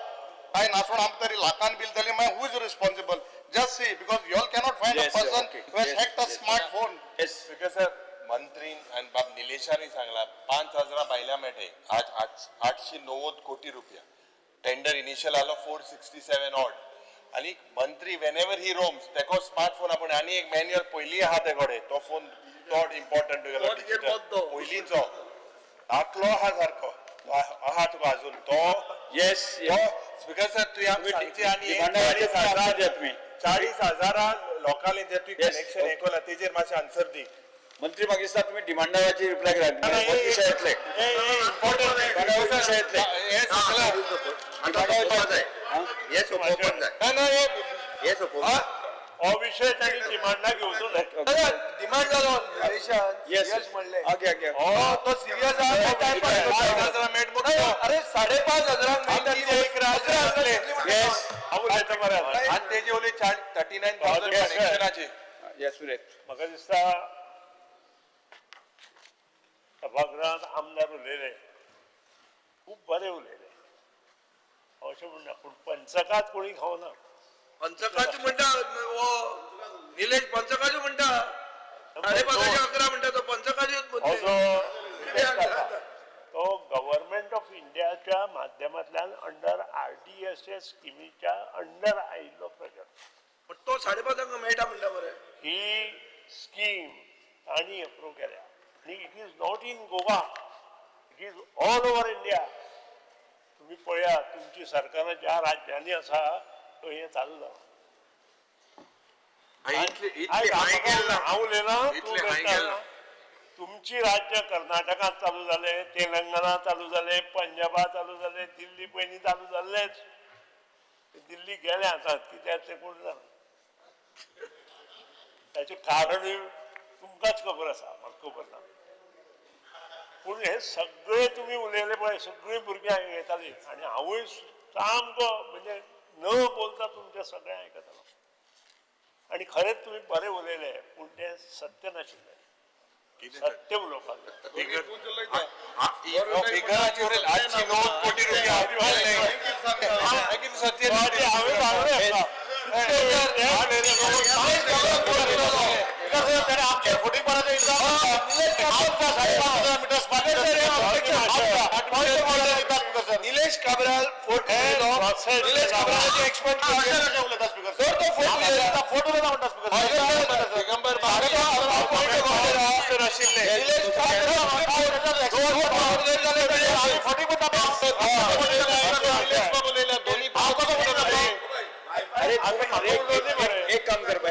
काय नासोड आमकां तरी लाखान बिल दिली मागीर who is responsible just see because you all cannot find a person who has hacked a smart phone. Speaker sir मंत्रीन आणि बाब निलेशांनी सांगला 5,000 बायला मेळटे आज 890 कोटी रुपया टेंडर इनिशियल आलो 467 ऑड आणि मंत्री वेनेवर ही रोम्स तेको स्मार्टफोन आपण आणि एक मॅन्युअल पयली आहा ते कडे तो फोन तो इम्पॉर्टंट तुगेलो डिजिटल पयलींचो आतलो आहा सारको आहा तुका अजून तो येस स्पीकर सर तुवें आमकां सांगचें आनी 40,000 लोकांनी जे तुवें कनेक्शन हे केलां तेजेर मातशें आन्सर दी. मंत्री म्हाका दिसता तुमी डिमांडाची रिप्लाय करा विशय येतले विशय येतले हो विषय त्यांनी डिमांडा घेवचो जाय डिमांड जालो यश म्हणले ओके ओके तो सिरियस अरे 5,500 आणि तेजे ओली 39,000 कनेक्शनाचे येस सुरेश म्हाका दिसता सभागृहात आमदार उलयले खूब बरे उलयले अशें म्हणना पूण पंचकात कोणी खावना पंचकाज म्हणटा निलेश पंचकाज म्हणटा 11:30 म्हणटा तो पंचकाजूच हो जो तो गव्हर्नमेंट ऑफ इंडियाच्या माध्यमांतल्यान अंडर RDSS स्किमीच्या अंडर आयिल्लो प्रोजेक्ट पण तो 5:30 मेळटा म्हणटा मरे ही स्कीम तांणी अप्रूव केल्या आनी it is not in Goa it is all over India तुम्ही पळया तुमची सरकारां ज्या राज्यांनी आसा तो हे चालू जाला हांव उलयना तूं उलयता तुमची राज्य कर्नाटकात चालू झाले तेलंगणा चालू झाले पंजाबात चालू झाले दिल्ली पयलीं चालू जाल्लेच दिल्ली गेले आता कित्याक ते कोण जाणा त्याचे कारण तुमकांच खबर आसा म्हाका खबर ना पूण हे सगळे तुम्ही उलयले पळय सगळीं भुरगीं येतालीं आनी हांवूय सामको म्हणजे न बोलता तुमचे सगळें आयकतालो आनी खरेंच तुमी बरें उलयले पूण तें सत्य नाशिल्लें सत्य उलोवपाक निलेश काब्राल निलेश काब्रालाचे एक्सपर्ट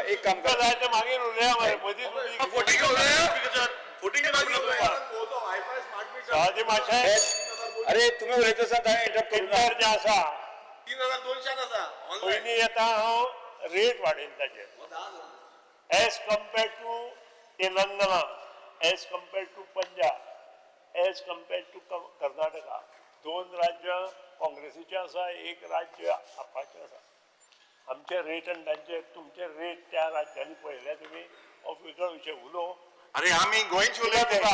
एक काम कर मागीर उलया मरे मदींच अरे तुम्ही उलयता आसतना इंटरप्ट करू ना जे आसा 3200 आसा पयलीं येता हांव रेट वाडयला ताचेर as compared to Telangana as compared to Punjab as compared to Karnataka 2 राज्य काँग्रेसीचे आसा 1 राज्य आपाचे आसा आमचे रेट आनी तांचे तुमचे रेट त्या राज्यांनी पळयल्या तुमी हो वेगळो विशय उलोव अरे आम्ही गोंयचे उलयता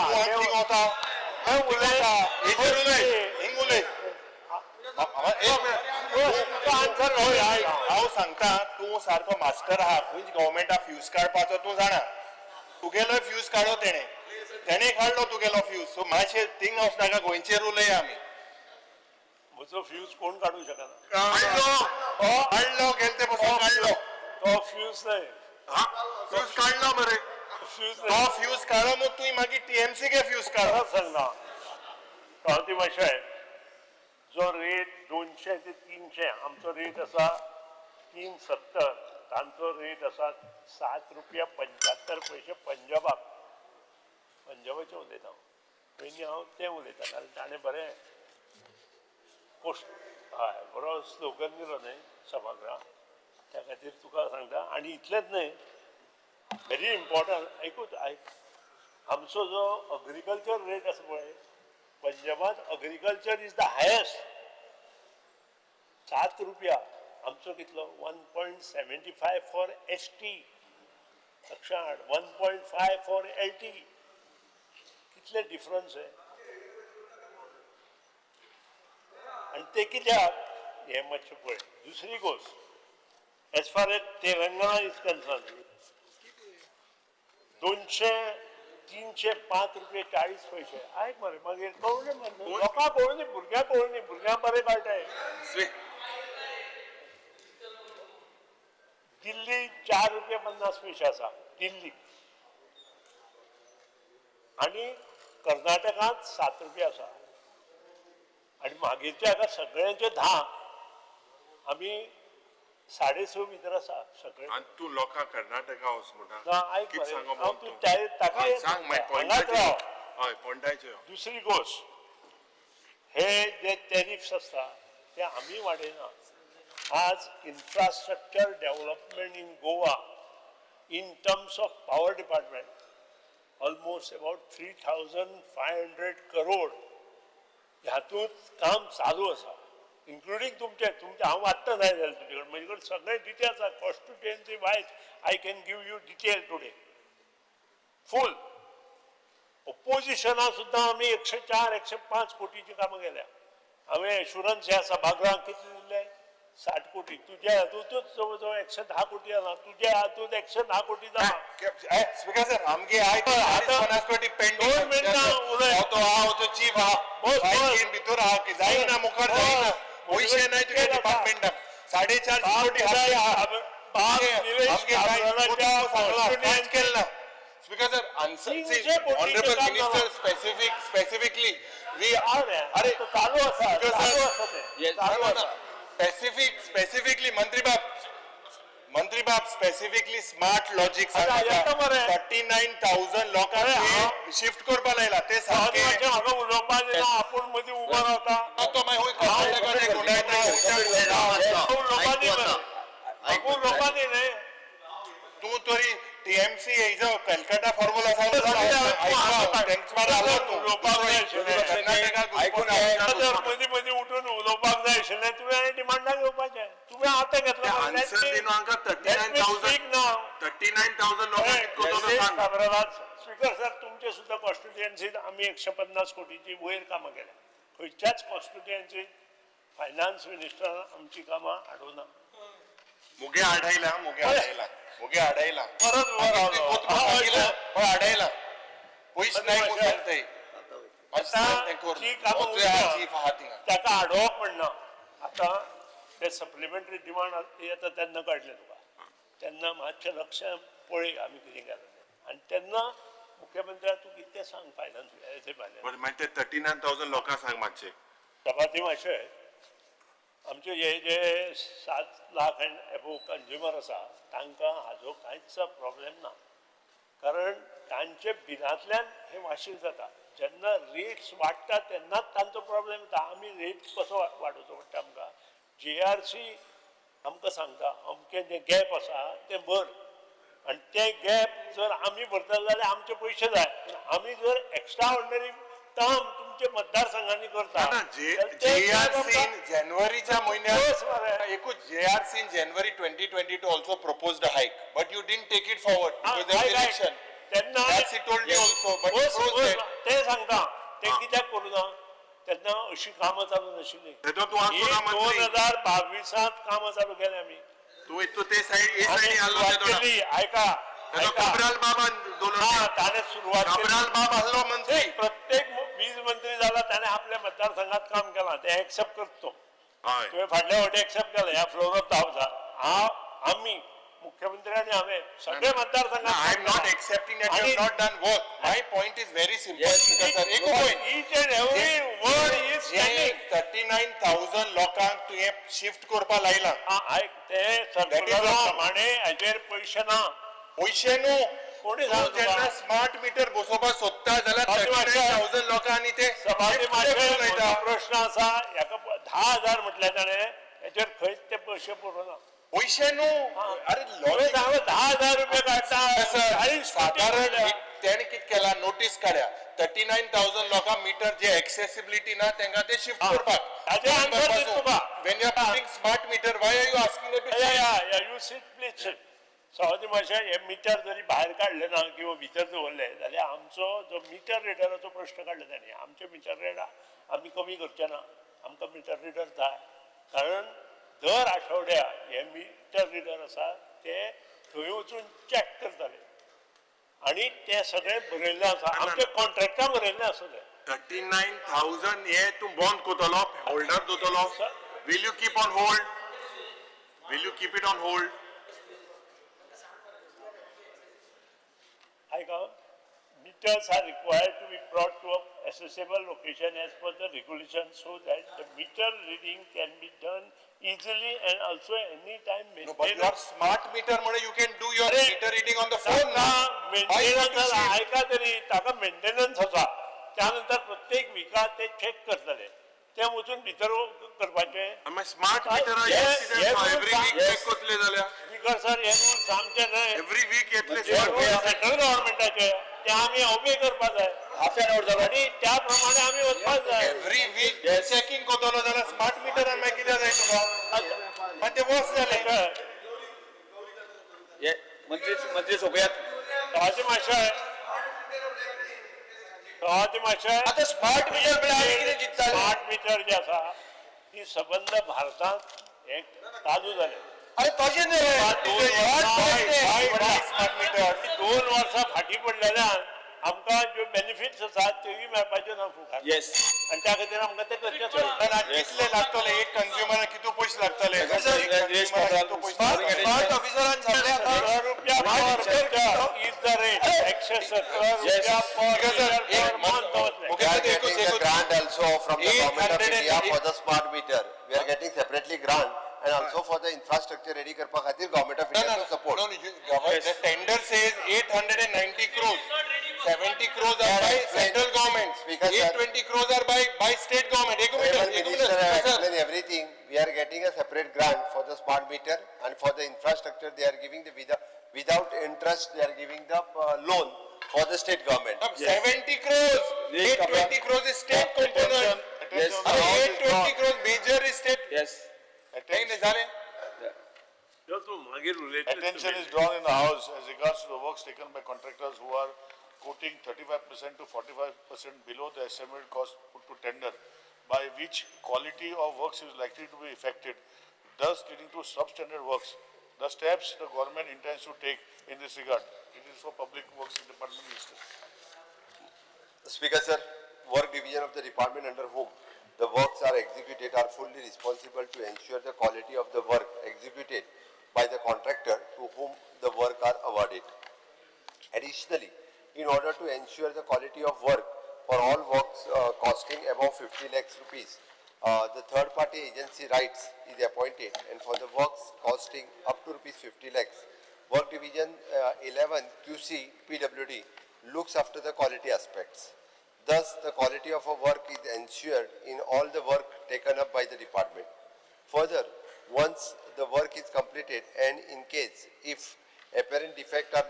हांव सांगता तूं सारको मास्टर आहा खंयच गव्हर्मेंटा फ्यूज काडपाचो तूं जाणा तुगेलो फ्यूज काडलो तेणे काडलो तुगेलो फ्यूज सो मातशें थिंग वचनाका गोंयचेर उलया आमी म्हजो फ्यूज कोण काडूंक शकना काडलो गेले ते पासून काडलो तो फ्यूज न्हय फ्यूज काडलो मरे फ्यूज तो फ्यूज काडलो मग तुवें मागीर TMC गे फ्यूज काडलो सांगना पावती मातशें जो रेट 200 ते 300 आमचो रेट आसा 370 तांचो रेट आसा ₹7.75 पंजाबाक पंजाबाचें उलयता पयलीं हांव तें उलयता कारण ताणें बरें पोस्ट हय बरो स्लोगन दिलो न्हय सभागृहाक त्या खातीर तुका सांगता आनी इतलेंच न्हय व्हेरी इम्पॉर्टंट आयकूच आमचो जो अग्रिकल्चर रेट आसा पळय पंजाबात अग्रिकल्चर इज द हायेस्ट ₹7 आमचो कितलो 1.75 फॉर ST लक्षात 1.5 फॉर LT कितले डिफरन्स आहे आणि ते कित्याक हे मातशें पळय दुसरी गोष्ट as far as Telangana is concern 200, 300, ₹5.40 आयक मरे मागीर कळुनी मरे लोकांक कळुनी भुरग्यांक कळुनी भुरग्यांक बरें कळटाय दिल्ली ₹4.50 आसा दिल्ली आणि कर्नाटकांत ₹7 आसा आणि मागीरचे हाका सगळ्यांचे 10 आमी 6.5 भितर आसा सगळे आणि तू लोकांक कर्नाटका वच म्हणटा ना आयक कित मरे सांगो हांव तूं ताका सांग मागीर हांगाच राव हय पॉयंटाचेर दुसरी गोष्ट हे जे टॅरिफ्स आसता ते आमी वाडयना आज infrastructure development in Goa in terms of power department, almost about 3,500 crore. ह्यातून काम चालू आसा इन्क्लुडिंग तुमचे हांव आत्तां जाय जाल्यार तुजे कडेन म्हजे कडेन सगळे डिटेल्स आसा constituency wise I can give you detail today फूल ऑपोजिशना सुद्दां आमी 104, 105 कोटीची कामां केल्या. हांवें एश्युरन्स ह्या सभागृहाक कितले दिले? 60 कोटी. तुज्या हातूंतूच जवळ जवळ 110 कोटी जाला. तुज्या हातूंत 110 कोटी जाला. स्पीकर सर आमगे आय पेंडिंग चीफ भितर आहा की जायना मुखार जायना पयशे नाही तुझ्या डिपार्टमेंटाक 4.5 कोटी speaker sir answer honourable minister specifically we are चालू आसा स्पेसिफिकली मंत्री बाब स्पेसिफिकली स्मार्ट लॉजिक 39,000 लोकांक शिफ्ट करपा लायला ते सारके म्हाका उलोवपाक दिना आपूण मदीं उबो रावता. तो मागीर उलोवपाक दी न्ही. तू तरी टीएमसी हेजो कलकत्ता फॉर्म्युला सांगलो मदीं मदीं उठून उलोवपाक जाय आशिल्लें तुवें आनी डिमांडाक येवपाचें. तुवें आतां घेतला स्पीकर सर तुमचे सुद्दां कॉन्स्टिट्युएन्सीत आमी 150 कोटीची वयर कामां केल्या. खंयच्याच कॉन्स्टिट्युएन्सीत फायनान्स मिनिस्टरान आमची कामां हाडूना. मुगे आडायला परत आडायला पयस नाही ताका हाडोवप म्हणना. आतां ते सप्लिमेंटरी डिमांड येता तेन्ना काडले तुका. तेन्ना मातशें लक्ष पळय आमी कितें केलां आनी तेन्ना मुख्यमंत्र्याक तूं कितें सांग फायनान्स 39,000 लोकांक सांग मातशें सभाती मातशें आमचे जे 7 लाख एंड एबोव कंज्युमर आसा तांकां हाजो कांयच प्रॉब्लेम ना. कारण तांचे बिलांतल्यान हे वाशील जाता. जेन्ना रेट्स वाडटा तेन्नाच तांचो प्रॉब्लेम येता. आमी रेट कसो वाडोवचो पडटा आमकां. JRC आमकां सांगता अमकें जें गॅप आसा तें भर आनी तें गॅप जर आमी भरतले जाल्यार आमचे पयशे जाय. आमी जर एक्स्ट्रा ऑर्डिनरी काम तुमचे मतदारसंघांनी करता जानेवारीच्या महिन्यात एकूच JRC जानेवारी 2022 also proposed hike but you didn't take it forward because of election तेन्ना ते सांगता ते कित्याक करूना. तेन्ना अशी कामां चालू नाशिल्ली. 2022 कामां चालू केली आमी. ऐका ताणे सुरवात प्रत्येक वीज मंत्री जाला ताणे आपल्या मतदारसंघात काम केलां ते एक्सेप्ट करता. तुवें फाटल्या फावटी एक्सेप्ट केला ह्या फ्लोर ऑफ द हावसार. आमी मुख्यमंत्री आणि हांवें सगळे मतदारसंघात I am not accepting that you have not done work. My point is very simple. Each and every word is standing. 39,000 लोकांक तुवें शिफ्ट करपा लायला. ते सर्क्युलरा प्रमाणे हाजेर पयशे ना. पयशे न्हू कोणी जेन्ना स्मार्ट मिटर बसोवपाक सोदता जाल्यार 39,000 लोकांनी ते प्रश्न आसा. हाका 10,000 म्हटले ताणें हेचेर खंयच ते पयशे पुरोना. पयशे न्हू अरे 10,000 रुपये काडटा. साधारण तेणे कितें केला नोटीस काडल्या 39,000 लोकांक मिटर जे एक्सेसिबिलिटी ना तांकां ते शिफ्ट करपाक. When you are putting smart meter, why are you asking them to change? You sit please sit. सवादी मातशें हे मिटर जरी भायर काडले ना किंवा भितर दवरले जाल्यार आमचो जो मिटर रिडराचो प्रश्न काडला तांणी. आमचे मिटर रिडर आमी कमी करचे ना. आमकां मिटर रिडर जाय. कारण दर आठवड्याक हे मिटर रिडर आसा ते थंय वचून चॅक करताले आनी ते सगळे बरयल्ले आसा. आमचे कॉन्ट्रॅक्टां बरयल्ले आसा ते. 39,000 हे तूं बंद करतलो holder दवरतलो. Will you keep on hold? Will you keep it on hold? Meters are required to be brought to an accessible location as per the regulation so that the meter reading can be done easily and also any time maintained. No, but you are smart meter म्हणून you can do your meter reading on the phone now. Maintenance ऐका तरी ताका maintenance आसा. त्यानंतर प्रत्येक विका ते check करतले. ते वचून भितर करपाचे. Smart meter every week check करतले जाल्यार स्पीकर सर हे रूल्स आमचे न्हय. एवरी वीक येतले सेंट्रल गव्हर्नमेंटाचे ते आमी ओबे करपाक जाय. हाफ एन अवर जालो आनी त्या प्रमाणे आमी वचपाक जाय. एवरी वीक चेकिंग करतलो जाल्यार स्मार्ट मिटरान मागीर कितें जाय तुका मागीर ते वस जाले. मंत्री सोपयात हाचे मातशें ते मातशें आता स्मार्ट मीटर म्हळ्यार आमी कितें चिंत्ताले स्मार्ट मीटर जे आसा ही सबंद भारतांत हे चालू जालें अरे तशें न्हय स्मार्ट मीटर 2 वर्सां फाटीं पडलेल्यान आमकां ज्यो बेनिफिट्स आसात त्योय मेळपाच्यो ना फुकट Yes. आनी त्या खातीर आमकां ते करचें पडटा कितले लागतले एक कंज्युमर किती पयशे लागतले Yes, स्मार्ट ऑफिसरान सांगलें आतां ₹70 is the rate. एकशे 70 रुपया per month वतले. We are getting the grant also from the government of India for the smart meter. We are getting separately grant and also for the infrastructure ready करपा खातीर government of India to support. The tender says 890 crores. 70 crores are by central government. Speaker, sir. 820 crores are by state government. एक Honorable minute. Minister has explained everything. We are getting a separate grant for the smart meter and for the infrastructure they are giving the without interest they are giving the loan for the state government. 70 crores. 820 crores is state component. Yes. 820 crores major is state. Yes. नहीं नहीं झाले. जो तू मागीर उलयतले Attention is drawn in the House as regards to the works taken by contractors who are quoting 35% to 45% below the estimated cost put to tender, by which quality of works is likely to be affected, thus leading to substandard works. The steps the government intends to take in this regard. It is for Public Works Department Minister. Speaker sir, work division of the department under whom the works are executed are fully responsible to ensure the quality of the work executed by the contractor to whom the work are awarded. Additionally, in order to ensure the quality of work for all works costing above 50 lakhs rupees, the third party agency rights is appointed, and for the works costing up to rupees 50 lakhs, work division 11 QC PWD looks after the quality aspects. Thus, the quality of a work is ensured in all the work taken up by the department. Further, once the work is completed and in case if apparent defect are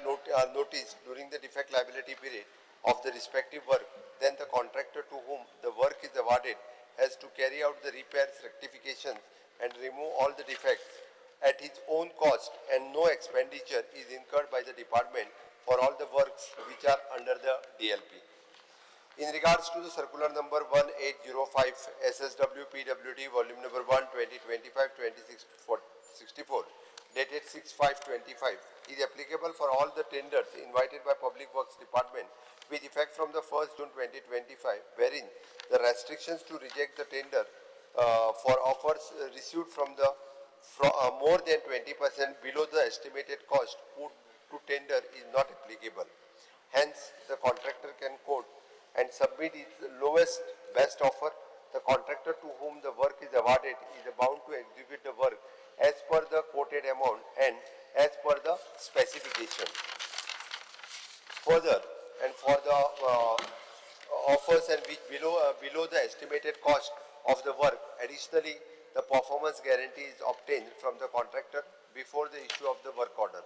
noticed during the defect liability period of the respective work, then the contractor to whom the work is awarded has to carry out the repairs, rectifications and remove all the defects at his own cost, and no expenditure is incurred by the department for all the works which are under the DLP. In regards to the circular number 1805 SSW PWD volume number 1 2025-2664 dated 6/5/25 is applicable for all the tenders invited by Public Works Department with effect from the 1st June 2025, wherein the restrictions to reject the tender for offers received from the more than 20% below the estimated cost put to tender is not applicable. Hence, the contractor can quote and submit its lowest best offer. The contractor to whom the work is awarded is bound to execute the work as per the quoted amount and as per the specification. Further, and for the offers and which below the estimated cost of the work, additionally, the performance guarantee is obtained from the contractor before the issue of the work order.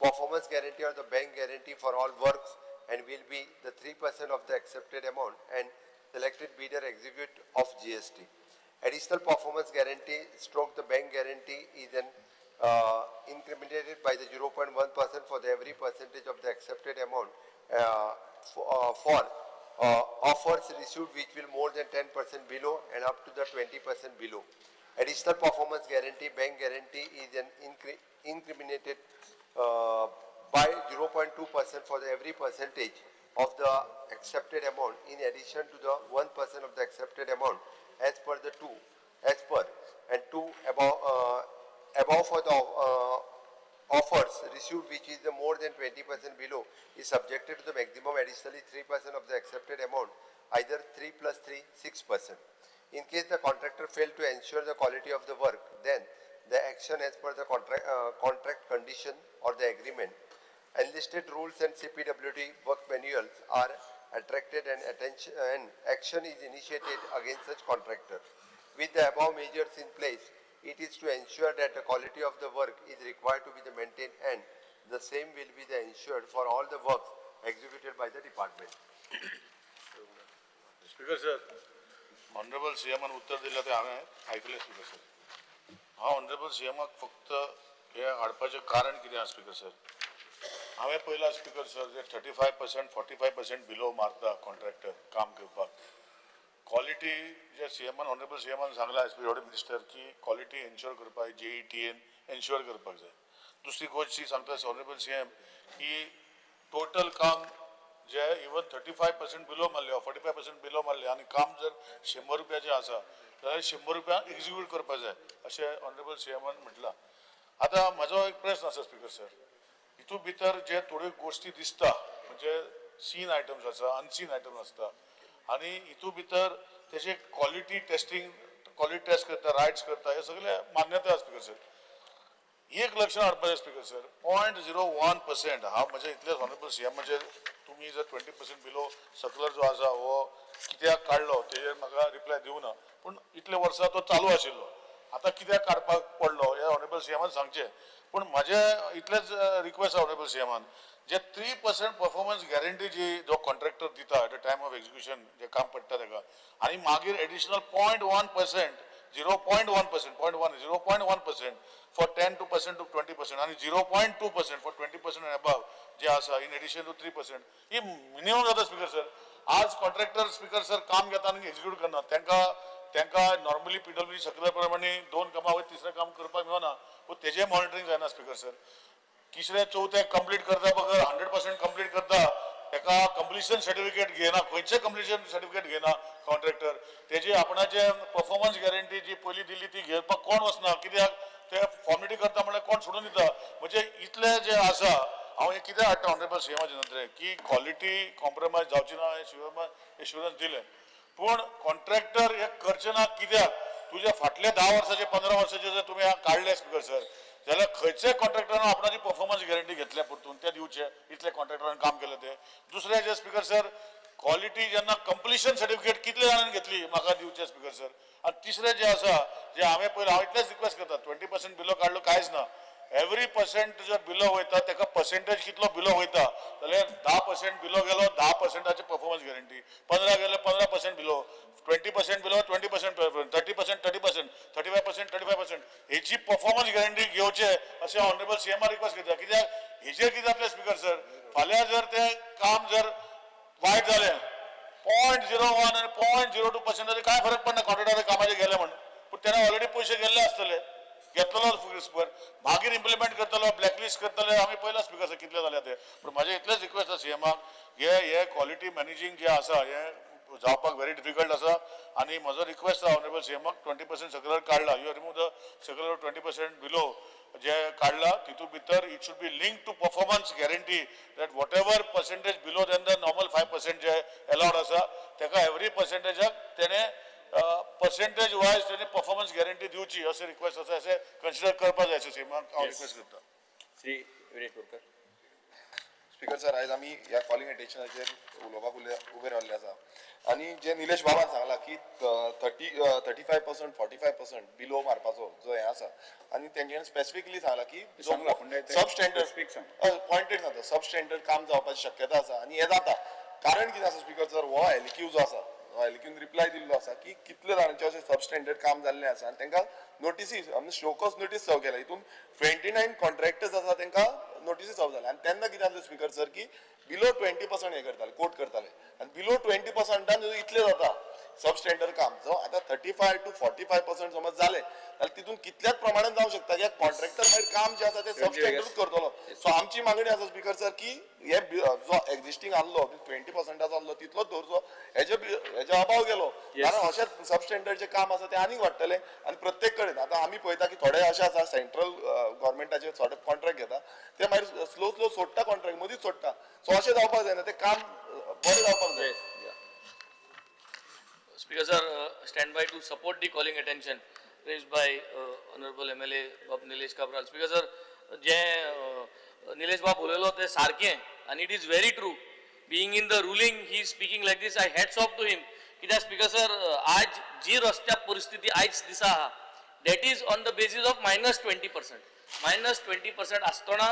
Performance guarantee or the bank guarantee for all works and will be the 3% of the accepted amount and selected bidder execute of GST. Additional performance guarantee stroke the bank guarantee is then incremented by the 0.1% for the every percentage of the accepted amount for offers received which will more than 10% below and up to the 20% below. Additional performance guarantee, bank guarantee is then incremented by 0.2% for the every percentage of the accepted amount in addition to the 1% of the accepted amount as per the above for the offers received which is the more than 20% below is subjected to the maximum additionally 3% of the accepted amount, either 3 plus 3, 6%. In case the contractor failed to ensure the quality of the work, then the action as per the contract condition or the agreement. Enlisted rules and CPWD work manuals are attracted and action is initiated against such contractor. With the above measures in place, it is to ensure that the quality of the work is required to be maintained and the same will be ensured for all the works executed by the department. Speaker sir, Honorable CM उत्तर दिलं ते आम्ही ऐकले speaker sir. हा honourable CM फक्त हे हाडपाचे कारण कितें आहा स्पीकर सर? हांवें पयला स्पीकर सर जे 35% 45% बिलो मारता कॉन्ट्रॅक्टर काम करपाक क्वालिटी जे सीएमान ऑनरेबल सीएमान सांगला एज पी मिनिस्टर की क्वालिटी एन्श्योर करपाक JETN एन्श्योर करपाक जाय. दुसरी गोष्ट ती सांगता ऑनरेबल CM की टोटल काम जे इवन 35% बिलो मारले 45% बिलो मारले आणि काम जर 100 रुपयाचे आसा जाल्यार 100 रुपया एक्झिक्यूट करपाक जाय अशें ऑनरेबल सीएमान म्हटलां. आता म्हजो एक प्रश्न आसा स्पीकर सर, हितून भितर जे थोड्यो गोष्टी दिसता म्हणजे सीन आयटम्स आसा अनसीन आयटम्स आसता आणि हितून भितर तेजे क्वालिटी टेस्टिंग क्वालिटी टेस्ट करता रायट्स करता हे सगळे मान्यता आसा स्पीकर सर. एक लक्षण हाडपाचें स्पीकर सर 0.01% हांव म्हजे इतलेच ऑनरेबल CM म्हणजे तुम्ही जर 20% बिलो सर्क्युलर जो आसा हो कित्याक काडलो तेजेर म्हाका रिप्लाय दिवना पूण इतले वर्सां तो चालू आशिल्लो आता कित्याक काडपाक पडलो हे ऑनरेबल CMन सांगचें. पूण म्हाजें इतलेच रिक्वेस्ट ऑनरेबल CMन जे 3% परफॉर्मन्स गॅरंटी जी जो कॉन्ट्रॅक्टर दिता at the time of execution जे काम पडटा ताका आनी मागीर एडिशनल 0.1% 0.1% for 10% to 20% आणि 0.2% for 20% and above जे आसा इन एडिशन टू 3% ही मिनिमम जाता स्पीकर सर. आज कॉन्ट्रॅक्टर स्पीकर सर काम घेता आनी एक्झिक्यूट करना तांकां नॉर्मली PWD सर्क्युलर प्रमाणे 2 कामां वयर तिसरें काम करपाक मेळना पूण तेजें मॉनिटरींग जायना स्पीकर सर. तिसरें चवथें कंप्लीट करता बगर 100% कंप्लीट करता ताका कंप्लिशन सर्टिफिकेट घेना खंयचें कंप्लिशन सर्टिफिकेट घेना कॉन्ट्रॅक्टर तेजी आपणाचे परफॉर्मन्स गॅरंटी जी पयली दिल्ली ती घेवपाक कोण वचना कित्याक ते फॉर्मेलिटी करता म्हळ्यार कोण सोडून दिता. म्हणजे इतले जे आसा हांव हे कितें हाडटा ऑनरेबल CMचे नंतर की क्वालिटी कॉम्प्रोमायज जावची ना हे एश्युरन्स दिलें पूण कॉन्ट्रॅक्टर हे करचे ना कित्याक तुझे फाटले 10 वर्साचे 15 वर्साचे जर तुमी काडले स्पीकर सर जाल्यार खंयच्याय कॉन्ट्रॅक्टरान आपणाची परफॉर्मन्स गॅरंटी घेतल्या परतून ते दिवचे इतले कॉन्ट्रॅक्टरान काम केले ते. दुसरे जे स्पीकर सर क्वालिटी जेन्ना कंप्लिशन सर्टिफिकेट कितले जाणांनी घेतली म्हाका दिवचे स्पीकर सर. आणि तिसरे जे आसा जे हांवें पयलीं हांव इतलेच रिक्वेस्ट करता 20% बिलो काडलो कांयच ना एवरी पर्सेंट जर बिलो वयता ताका पर्सेंटेज कितलो बिलो वयता जाल्यार 10% बिलो गेलो 10%ची परफॉर्मन्स गॅरंटी 15 गेले 15% बिलो 20% बिलो 20% 30% 30% 35% 35% हेची परफॉर्मन्स गॅरंटी घेवचे अशें ऑनरेबल CMआर रिक्वेस्ट करता. कित्याक हेजेर कितें जातलें स्पीकर सर फाल्यां जर ते काम जर वायट जालें 0.01 आणि 0.02% काय फरक पडना कॉन्ट्रॅक्टर कामाचे गेले म्हणून पूण तेणे ऑलरेडी पयशे गेल्ले आसतले घेतलेलो स्पीकर मागीर इम्प्लिमेंट करतलो ब्लॅकलिस्ट करतले आमी पयला स्पीकर सर कितले जाले ते. पूण म्हाजें इतलेच रिक्वेस्ट आसा CMआक हे क्वालिटी मॅनेजिंग जे आसा हे जावपाक व्हेरी डिफिकल्ट आसा आनी म्हजो रिक्वेस्ट आसा ऑनरेबल CMआक 20% सर्क्युलर काडला you remove the circular 20% below जे काडला तितून भितर it should be link to performance guarantee that whatever percentage below then the normal 5% जे अलाउड आसा ताका एवरी पर्सेंटेजाक तेणे पर्सेंटेज वायज तेणे परफॉर्मन्स गॅरंटी दिवची असे रिक्वेस्ट आसा अशें कन्सिडर करपाक जाय CMआक हांव रिक्वेस्ट करता. श्री विरेश बोरकर. स्पीकर सर आयज आमी ह्या कॉलिंग एटेन्शनाचेर उलोवपाक उबे रावल्ले आसा आनी जे निलेश बाबान सांगला की 35% 45% बिलो मारपाचो जो हे आसा आनी तेंच्यानी स्पेसिफिकली सांगला की सब स्टँडर्ड पॉइंटेड जाता सब स्टँडर्ड काम जावपाची शक्यता आसा आनी हे जाता. कारण कितें आसा स्पीकर सर हो LQ जो आसा LQन रिप्लाय दिल्लो आसा की कितले जाणांचे अशें सब स्टँडर्ड काम जाल्लें आसा आनी तांकां नोटिसीस शोकॉस नोटीस सर्व केला हितून 29 कॉन्ट्रॅक्टर्स आसा तांकां नोटिसीस सर्व जाल्या आनी तेन्ना कितें जालें स्पीकर सर की बिलो 20% हे करताले कोट करताले आनी बिलो 20% इतले जाता सब स्टँडर्ड काम जो आतां 35 to 45% समज जालें जाल्यार तितून कितल्याच प्रमाणात जावं शकता की कॉन्ट्रॅक्टर मागीर काम जे आसा ते सब स्टँडर्डूच करतलो. सो आमची मागणी आसा स्पीकर सर की हे जो एक्झिस्टींग आहलो 20% आहलो तितलोच दवरचो हेजे अभाव गेलो कारण अशें सब स्टँडर्डचे काम आसा ते आनीक वाडटले आनी प्रत्येक कडेन आतां आमी पळयता की थोडे अशे आसा सेंट्रल गव्हर्मेंटाचे थोडे कॉन्ट्रॅक्ट घेता ते मागीर स्लो सोडटा कॉन्ट्रॅक्ट मदींच सोडटा. सो अशें जावपाक जायना ते काम बरें जावपाक जाय. Speaker sir, stand by to support the calling attention raised by honorable MLA Bab Nilesh Kabral. Speaker sir, जे Nilesh Bab बोललो ते सारखें and it is very true. Being in the ruling, he is speaking like this. I hats off to him. कित्याक speaker sir आज जी रस्त्या परिस्थिती आयज दिसा आहा that is on the basis of -20%. -20% आसतना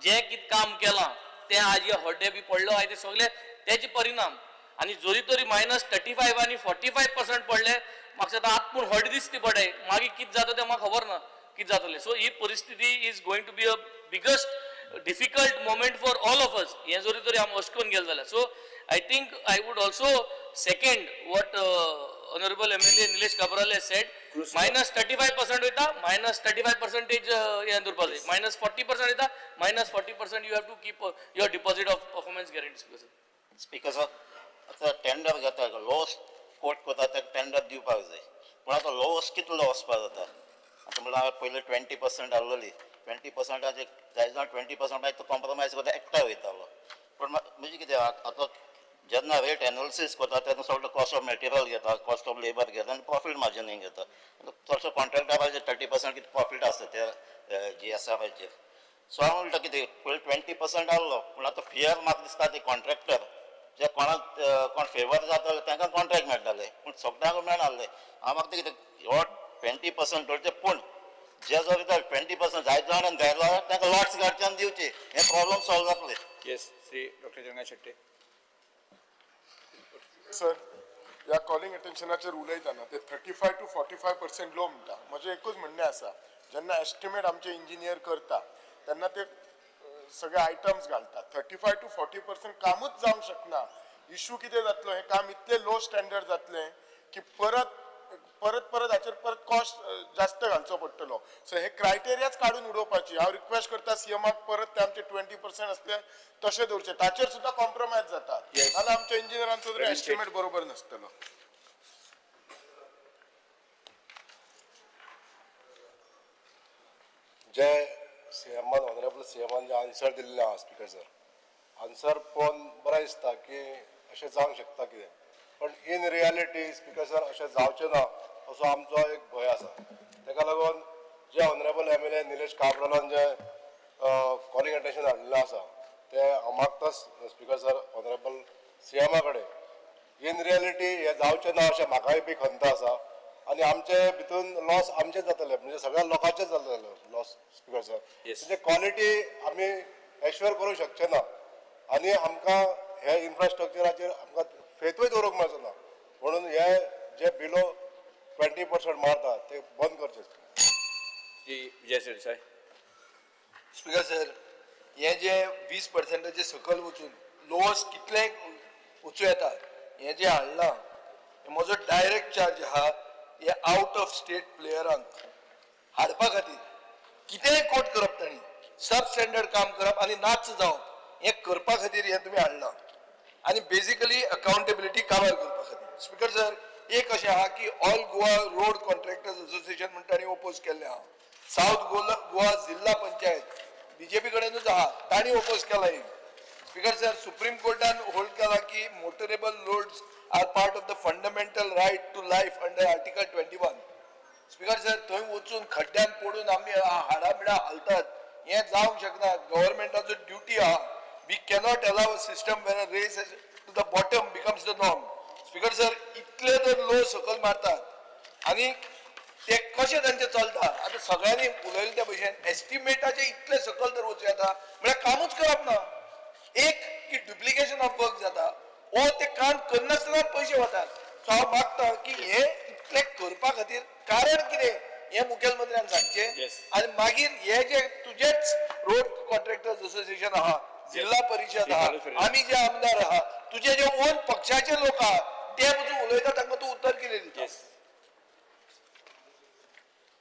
जे कित काम केलां ते आज हे हड्डे बी पडलो आय ते सगळे तेचे परिणाम आणि जोरी तरी -35 आणि 45% पडले म्हाका दिसता आत्पूण हड दिसती पडे मागीर कितें जाता तें म्हाका खबर ना कितें जातलें. सो ही परिस्थिती is going to be a biggest difficult moment for all of us. हे जरी तरी आम अशें करून गेले जाल्यार. So I think I would also second what Honorable MLA Nilesh Kabral has said. Minus 35% वयता, minus 35% हे धरपा जाय. Minus 40% वयता, minus 40% you have to keep your deposit of performance guarantee. Speaker sir आता टेंडर घेता लॉस कोट करता ते tender दिवपाक जाय पूण आतां लॉस कितलो वचपाक जाता आतां म्हणल्यार पयलीं 20% आहलोली 20%चे जाय जावन 20% मागीर तो कॉम्प्रोमायज करता एकठांय वयतालो पूण म्हणजे कितें आतां जेन्ना रेट एनालिसीस करता तेन्ना सगळो कॉस्ट ऑफ मटेरियल घेता कॉस्ट ऑफ लेबर घेता आनी प्रॉफीट मार्जिनींग घेता चडसो कॉन्ट्रॅक्टराचे 30% कितें प्रॉफीट आसता त्या GSRचेर सो हांव म्हणटा कितें पयलीं 20% आहलो पूण आतां फियर म्हाका दिसता ते कॉन्ट्रॅक्टर जे कोणाक कोण फेवर जाताले तांकां कॉन्ट्रॅक्ट मेळटाले पूण सगळ्यांक मेळनासले हांव म्हाका कितें हो 20% धरचे पूण जे जो रिजल्ट 20% जायत जावन घायलो तांकां लॉट्स घालच्यान दिवचे हे प्रॉब्लम सॉल्व जातले. येस श्री डॉक्टर जंगा शेट्टी. सर ह्या कॉलिंग अटेन्शनाचेर उलयतना ते 35 to 45% लो म्हणटा म्हजें एकूच म्हणणें आसा जेन्ना एस्टिमेट आमचे इंजिनियर करता तेन्ना ते सगळे आयटम्स घालतात 35 to 40% कामूच जावंक शकना इशू कितें जातलो हे काम इतले लो स्टँडर्ड जातलें की परत हाचेर परत कॉस्ट जास्त घालचो पडटलो सो हे क्रायटेरियाच काडून उडोवपाची हांव रिक्वेस्ट करता सीएमाक परत ते आमचे 20% असले तशें दवरचे ताचेर सुद्दां कॉम्प्रोमायज जाता नाल्यार आमच्या इंजिनियरांचो तरी एस्टिमेट बरोबर नासतलो. जे सीएमान ऑनरेबल सीएमान जे आन्सर दिल्ले आहा स्पीकर सर आन्सर पळोवन बरें दिसता की अशें जावंक शकता कितें पण इन रियालिटी स्पीकर सर अशें जावचें ना असो आमचो एक भंय आसा ताका लागून जे ऑनरेबल MLA निलेश काब्रालान जे कॉलिंग अटेन्शन हाडिल्लें आसा ते हांव मागता स्पीकर सर ऑनरेबल सीएमा कडेन इन रियालिटी हे जावचें ना अशें म्हाकाय बी खंत आसा आनी आमचे भितून लॉस आमचेच जातले म्हणजे सगळ्या लोकांचेच जातले लॉस स्पीकर सर म्हणजे क्वॉलिटी आमी एश्योर करूंक शकचे ना आनी आमकां हे इन्फ्रास्ट्रक्चराचेर आमकां फेथूय दवरूंक मेळचो ना म्हणून हे जे बिलो 20% मारता ते बंद करचे. विजय सरदेसाय. स्पीकर सर हे जे 20% सकल वचून लोअस्ट कितले वचूं येता हे जे हाडलां म्हजो डायरेक्ट चार्ज आहा हे आउट ऑफ स्टेट प्लेयरांक हाडपा खातीर कितेंय कोट करप तांणी सब स्टँडर्ड काम करप आनी नाच जावप हे करपा खातीर हे तुमी हाडलां आनी बेजिकली अकाउंटेबिलिटी काबार करपा खातीर. स्पीकर सर एक अशें आहा की all Goa road contractors association म्हणटा तांणी ओपोज केल्लें आहा साउथ गोवा जिल्हा पंचायत BJP कडेनूच आहा तांणी ओपोज केला हे. स्पीकर सर सुप्रीम कोर्टान होल्ड केला की motorable roads are part of the fundamental right to life under Article 21. Speaker sir थंय वचून खड्ड्यान पडून आमी हाडाबिडा हालतात हे जावंक शकना गव्हर्नमेंटाचो ड्युटी आहा we cannot allow a system where a race to the bottom becomes the norm. Speaker sir इतले जर लो सकल मारतात आनी ते कशें तांचें चलता आतां सगळ्यांनी उलयले त्या भशेन एस्टिमेटाचे इतले सकल जर वचूं येता म्हळ्यार कामूच करप ना एक की डुप्लिकेशन ऑफ वर्क जाता ओ ते काम करनासतना पयशे वतात सो हांव मागता की हे इतले करपा खातीर कारण कितें हे मुखेलमंत्र्यान सांगचें आनी मागीर हे जे तुजेच रोड कॉन्ट्रॅक्टर्स असोसिएशन आहा जिल्हा परिषद आहा आमी जे आमदार आहा तुजे जे ओन पक्षाचे लोक आहा ते बसून उलयता तांकां तूं उत्तर कितें दिता.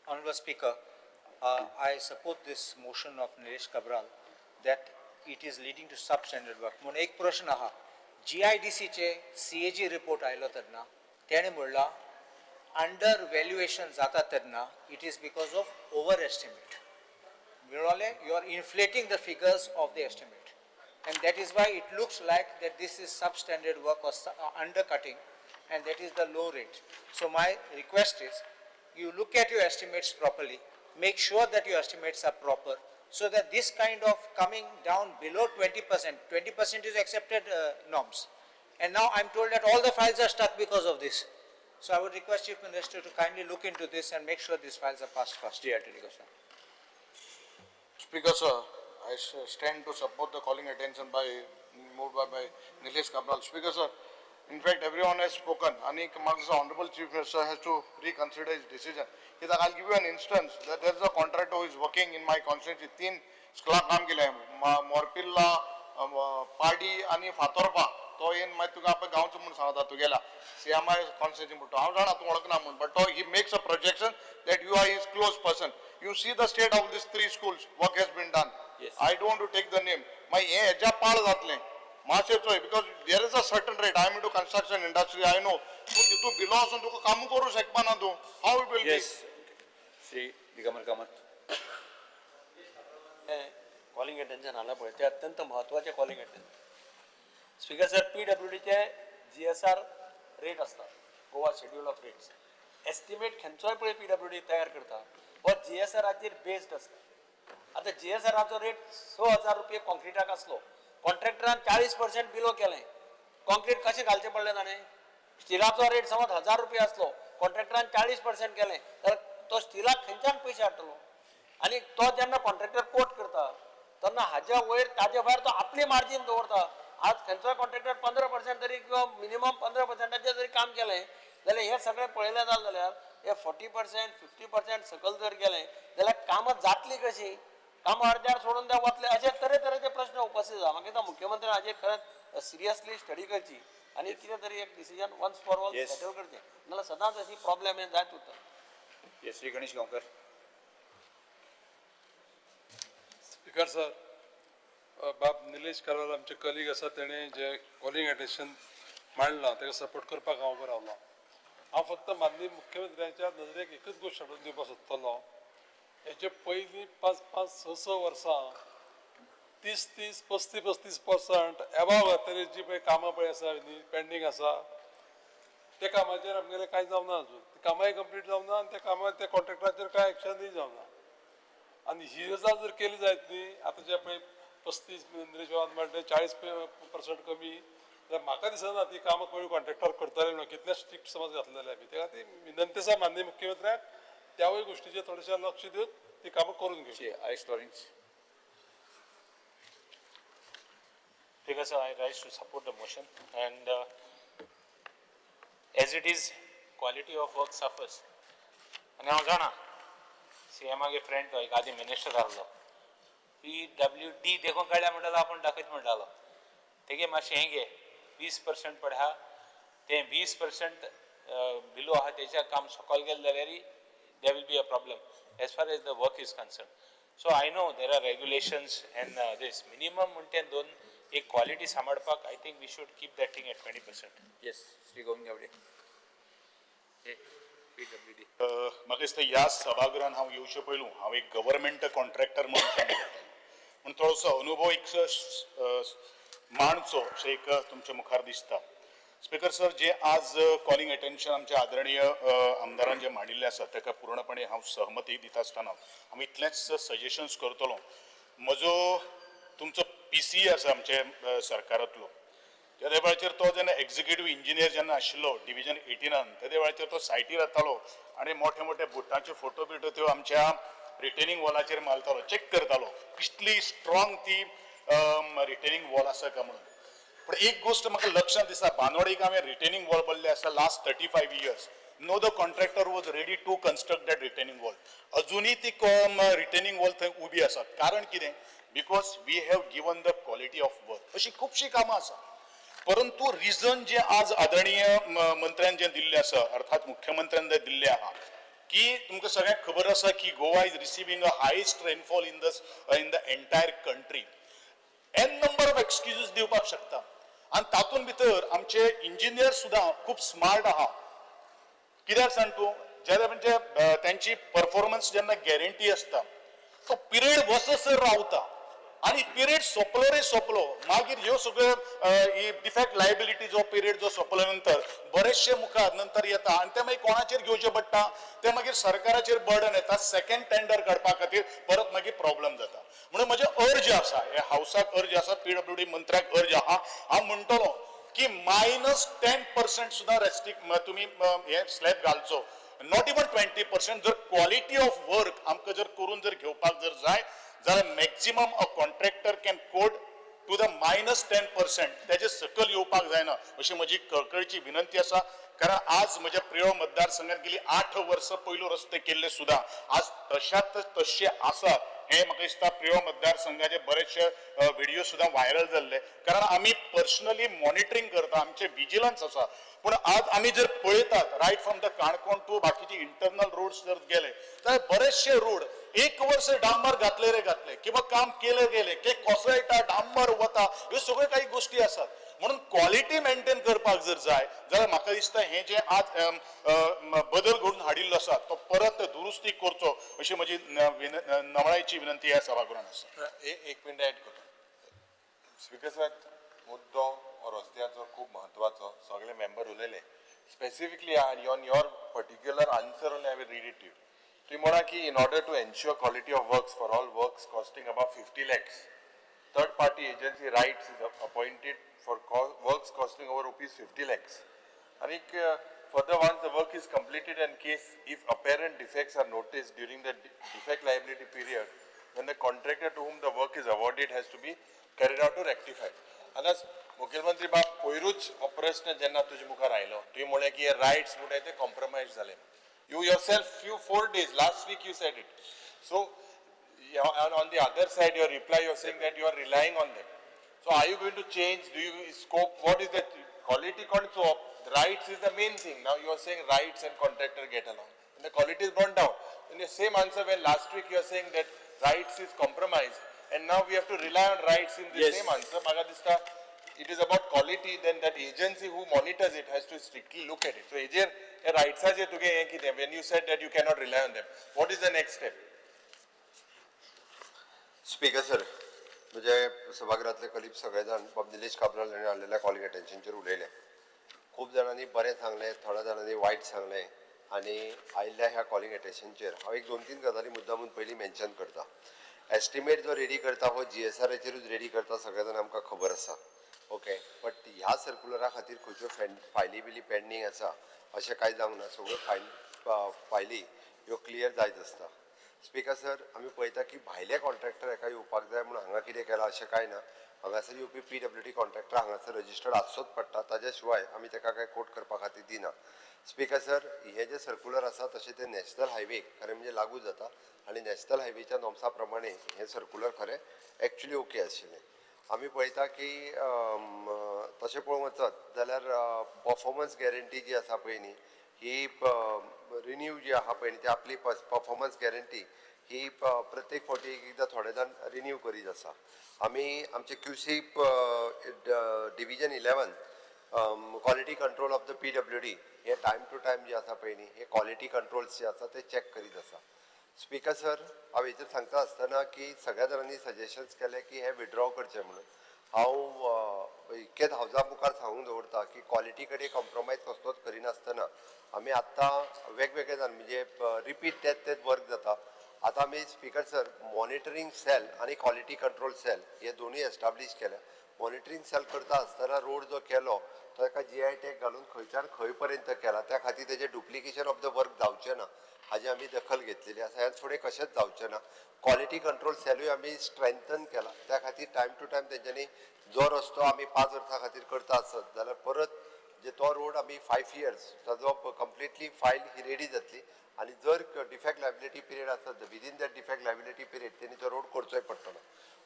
Honorable Speaker, I support this motion of Nilesh Kabral that it is leading to substandard work. म्हणून एक प्रश्न आहा GIDC चे CAG रिपोर्ट आयलो तेन्ना तेणे म्हणला अंडर व्हॅल्युएशन जाता तेन्ना it is because of over estimate म्हणले you are inflating the figures of the estimate and that is why it looks like that this is substandard work or undercutting and that is the low rate. So my request is you look at your estimates properly, make sure that your estimates are proper so that this kind of coming down below 20%, 20% is accepted norms. And now I'm told that all the files are stuck because of this. So I would request Chief Minister to kindly look into this and make sure these files are passed first. Speaker sir, I stand to support the calling attention moved by Nilesh Kabral. Speaker sir, in fact everyone has spoken. Anik Marx, the Honorable Chief Minister has to reconsider his decision. I'll give you an instance that there is a contractor who is working in my constituency, 3 स्कुलाक काम केलें मोरपिल्ला पाडी आनी फातोर्पा तो येवन मागीर तुका आपण गांवचो म्हणून सांगता तुगेला CMI कॉन्स्टिट्युएंसी म्हणटा हांव जाणा तूं वळखना म्हणून बट तो he makes a projection that you are his close person you see the state of these 3 schools work has been done I don't to take the name मागीर हें हेज्या पाळ जातलें मातशें चोय because there is a certain rate I am to construction industry I know तूं तितून below वचून तुका काम करूं शकपा ना तूं how it will be Shri Digambar Kamat calling attention आला पळय ते अत्यंत महत्वाचे कॉलिंग अटेन्शन स्पीकर सर PWDचे GSR रेट असतात Goa schedule of rates estimate खंयचोय पळय PWD तयार करता हो GSRाचेर बेस्ड आसता आता GSRाचो रेट 6,000 रुपये कॉन्क्रिटाक आसलो कॉन्ट्रॅक्टरान 40% बिलो केलें कॉन्क्रीट कशें घालचें पडलें ताणें स्टिलाचो रेट समज 1,000 रुपये आसलो कॉन्ट्रॅक्टरान 40% केलें तर तो स्टिलाक खंयच्यान पयशे हाडटलो आनी तो जेन्ना कॉन्ट्रॅक्टर कोट करता तेन्ना हाज्या वयर ताजे भायर तो आपली मार्जीन दवरता आज खंयचोय कॉन्ट्रॅक्टर 15% तरी किंवा मिनिमम 15%चे जरी काम केलें जाल्यार हे सगळें पळयलें जाल्यार हे 40% 50% सकयल जर गेलें जाल्यार कामां जातली कशी कामां अर्द्यार सोडून ते वतले अशे तरेतरेचे प्रश्न उपस्थित जाता म्हाका दिसता मुख्यमंत्री हाजेर खरंच सिरियसली स्टडी करची आनी कितें तरी एक decision once for all settle करचें नाल्यार सदांच अशी प्रॉब्लेम हे जायत उरता श्री गणेश गांवकर स्पीकर सर बाब निलेश कराल आमचे कलीग आसा तेणें जे कॉलिंग अटेन्शन मांडलां ताका सपोर्ट करपाक हांव उबो रावलो हांव फक्त माननीय मुख्यमंत्र्याच्या नजरेक एकच गोश्ट हाडून दिवपाक सोदतलो हेचे पयलीं 5-6 वर्सां 30-35% एबाव घातलेली जी पळय कामां पळय आसा न्ही पेंडींग आसा त्या कामाचेर आमगेलें कांय जावना अजून ती कामांय कंप्लीट जावना आनी त्या कामां त्या कॉन्ट्रॅक्टराचेर कांय एक्शनूय जावना आनी ही गजाल जर केली जायत न्ही आतां जे पळय 35 निलेश म्हणटा 40% कमी जाल्यार म्हाका दिसना ती कामां कोणी कॉन्ट्रॅक्टर करतले म्हणून कितले स्ट्रिक्ट समज घातलेले आमी तेका ती विनंती आसा माननीय मुख्यमंत्र्याक त्यावय गोश्टीचेर थोडेशें लक्ष दिवन ती कामां करून घेवची आयस Lourenco Because I rise to support the motion and as it is quality of work suffers. And हांव जाणा CM गे फ्रेंड तो एक आदी मिनिस्टर आहलो PWD देखून काडल्या म्हणटालो आपण दाखयत म्हणटालो तेगे मातशें हें गे 20% पडहा ते 20% बिलो आहा तेच्या काम सकयल गेलें जाल्यार there will be a problem as far as the work is concerned. So I know there are regulations and this minimum म्हणटे दोन एक क्वालिटी सांबाळपाक I think we should keep that thing at 20%. Yes, Shri Govind Gawade PWD म्हाका दिसता ह्या सभागृहान हांव येवचे पयलू हांव एक गव्हर्मेंट कॉन्ट्रॅक्टर म्हणून थोडोसो अनुभव एक मांडचो अशें एक तुमच्या मुखार दिसता स्पीकर सर जे आज कॉलिंग अटेन्शन आमच्या आदरणीय आमदारान जे मांडिल्लें आसा ताका पूर्णपणे हांव सहमती दिता आसतना हांव इतलेंच सजेशन्स करतलो म्हजो तुमचो PC आसा आमचे सरकारांतलो त्या वेळाचेर तो जेन्ना एक्झिक्युटीव इंजिनियर जेन्ना आशिल्लो डिव्हिजन 18 त्या वेळाचेर तो सायटीर येतालो आनी मोठे मोठे बुटांचे फोटो बिटो त्यो आमच्या रिटेनिंग वॉलाचेर मारतालो चेक करतालो कितली स्ट्रॉंग ती रिटेनिंग वॉल आसा काय म्हणून पण एक गोष्ट म्हाका लक्षांत दिसता बांदोडेक हांवें रिटेनिंग वॉल बल्ले आसा last 35 years no the contractor was ready to construct that retaining wall अजुनूय ती रिटेनिंग वॉल थंय उबी आसा कारण कितें because we have given the quality of work अशी खुबशीं कामां आसा परंतु रिजन जे आज आदरणीय मंत्र्यान जे दिल्ले आसा अर्थात मुख्यमंत्र्यान जे दिल्ले आहा की तुमकां सगळ्यांक खबर आसा की Goa is receiving a highest rainfall in the entire country n number of excuses दिवपाक शकता आनी तातूंत भितर आमचे इंजिनियर सुद्दां खूब स्मार्ट आहा कित्याक सांग तूं जेन्ना म्हणजे त्यांची परफॉर्मन्स जेन्ना गॅरंटी आसता तो पिरियड वससर रावता आणि पिरियड सोंपलो रे सोंपलो मागीर ह्यो सगळ्यो डिफेक्ट लायबिलिटी जो पिरियड जो सोंपल्या नंतर बरेचशे मुखार नंतर येता आणि ते मागीर कोणाचेर घेवचे पडटा ते मागीर सरकाराचेर बर्डन येता सेकंड टेंडर काडपा खातीर परत मागीर प्रॉब्लेम जाता म्हणून म्हजे अर्ज आसा हे हावसाक अर्ज आसा PWD मंत्र्याक अर्ज आहा हांव म्हणटलो की -10% सुद्दां रेस्ट्रिक्ट तुमी हे स्लॅब घालचो नॉट इवन 20% जर क्वॉलिटी ऑफ वर्क आमकां जर करून जर घेवपाक जर जाय जाल्यार maximum a contractor can code to the -10% तेजे सकयल येवपाक जायना अशी म्हजी कळकळीची विनंती आसा कारण आज म्हज्या प्रिय मतदारसंघात गेली 8 वर्सां पयलू रस्ते केल्ले सुद्दां आज तशाच तशे आसा हे म्हाका दिसता प्रियो मतदारसंघाचे बरेचशे व्हिडिओ सुद्दां व्हायरल जाल्ले कारण आमी पर्सनली मॉनिटरींग करता आमचे विजिलन्स आसा पूण आज आमी जर पळयतात right from the Canacona to बाकीचे इंटरनल रोड्स जर गेले जाल्यार बरेचशे रोड एक वर्ष डांबर घातले रे घातले किंवा काम केले गेले की कोसळटा डांबर वता ह्यो सगळ्यो काही गोष्टी आसात म्हणून क्वॉलिटी मेंटेन करपाक जर जाय जाल्यार म्हाका दिसता हे जे आज बदल घडून हाडिल्लो आसा तो परत दुरुस्ती करचो अशी म्हजी नवळायची विनंती ह्या सभागृहान आसा. एक मिनिट ऍड करतो स्पीकर साहेब मुद्दो रस्त्याचो खूब म्हत्वाचो सगळे मेंबर उलयले specifically on your particular answer only I will read it you तुम्ही म्हणा की in order to ensure quality of works for all works costing about 50 lakhs third party agency rights is appointed for works costing over rupees 50 lakhs and further once the work is completed in case if apparent defects are noticed during the defect liability period then the contractor to whom the work is awarded has to be carried out to rectify. आता मुख्यमंत्री बाब पयरूच हो प्रश्न जेन्ना तुजे मुखार आयलो तुवें म्हळें की हे रायट्स म्हणटाय ते कॉम्प्रोमायज जाले you yourself few 4 days last week you said it so on the other side your reply you are saying that you are relying on them so are you going to change do you scope what is the quality control rights is the main thing now you are saying rights and contractor get along and the quality is brought down in the same answer when last week you are saying that rights is compromised and now we have to rely on rights in the same answer magadista it is about quality then that agency who monitors it has to strictly look at it so ejer rights aje tuge हे कितें when you said that you cannot rely on them what is the next step speaker sir म्हणजे सभागृहातले colleague सगळे जाण बाब निलेश काब्राल हांणी हाडलेल्या calling अटेन्शनचेर उलयले खूब जाणांनी बरें सांगलें थोड्या जाणांनी वायट सांगलें आनी आयिल्ल्या ह्या कॉलिंग अटेन्शनचेर हांव एक 2-3 गजाली मुद्दामून पयलीं मेन्शन करता एस्टिमेट जो रेडी करता हो GSRचेरूच रेडी करता सगळे जाण आमकां खबर आसा ओके बट ह्या सर्क्युलरा खातीर खंयच्यो फायली बिली पेंडींग आसा अशें कांय जावंक ना सगळ्यो फायली ह्यो क्लियर जायत आसता स्पीकर सर आमी पळयता की भायले कॉन्ट्रॅक्टर हेका येवपाक जाय म्हणून हांगा कितें केलां अशें कांय ना हांगासर येवपी PWD कॉन्ट्रॅक्टर हांगासर रजिस्टर्ड आसचोच पडटा ताज्या शिवाय आमी ताका कांय कोट करपा खातीर दिना स्पीकर सर हे जे सर्क्युलर आसा तशें ते नॅशनल हायवेक खरें म्हणजे लागू जाता आनी नॅशनल हायवेच्या नॉर्म्सा प्रमाणे हें सर्क्युलर खरें एक्चुली ओके आशिल्लें आमी पळयता की तशें पळोवंक वचत जाल्यार परफॉर्मन्स गॅरंटी जी आसा पळय न्ही ही रिन्यू जी आहा पळय न्ही ती आपली परफॉर्मन्स गॅरंटी ही प्रत्येक फावटी एकदां थोडे जाण रिन्यू करीत आसा आमी आमचे QC division 11 quality control of the PWD हे टायम टू टायम जे आसा पळय न्ही हे क्वॉलिटी कंट्रोल्स जे आसा ते चॅक करीत आसा स्पीकर सर हांव हेचेर सांगता आसतना की सगळ्या जाणांनी सजेशन्स केले की हे विड्रॉ करचें म्हणून हांव इतकेच हावजा मुखार सांगूंक दवरता की क्वॉलिटी कडेन कॉम्प्रोमायज कसलोच करिनासतना आमी आतां वेगवेगळे जाण म्हणजे रिपीट तेच वर्क जाता आतां आमी स्पीकर सर मॉनिटरींग सेल आनी क्वॉलिटी कंट्रोल सेल हे दोनूय एस्टाब्लीश केल्या मॉनिटरींग सेल करता आसतना रोड जो केलो तो ताका GI टॅग घालून खंयच्यान खंय पर्यंत केला त्या खातीर तेजें डुप्लिकेशन ऑफ द वर्क जावचें ना हाजी आमी दखल घेतलेली आसा ह्यान फुडें कशेंच जावचें ना क्वॉलिटी कंट्रोल सेलूय आमी स्ट्रेंथन केला त्या खातीर टायम टू टायम तेंच्यांनी जो रस्तो आमी 5 वर्सां खातीर करता आसत जाल्यार परत जे तो रोड आमी 5 years ताजो कंप्लिटली फायल ही रेडी जातली आनी जर डिफेक्ट लायबिलिटी पिरियड आसत within that defect liability period तेणी तो रोड करचोय पडटलो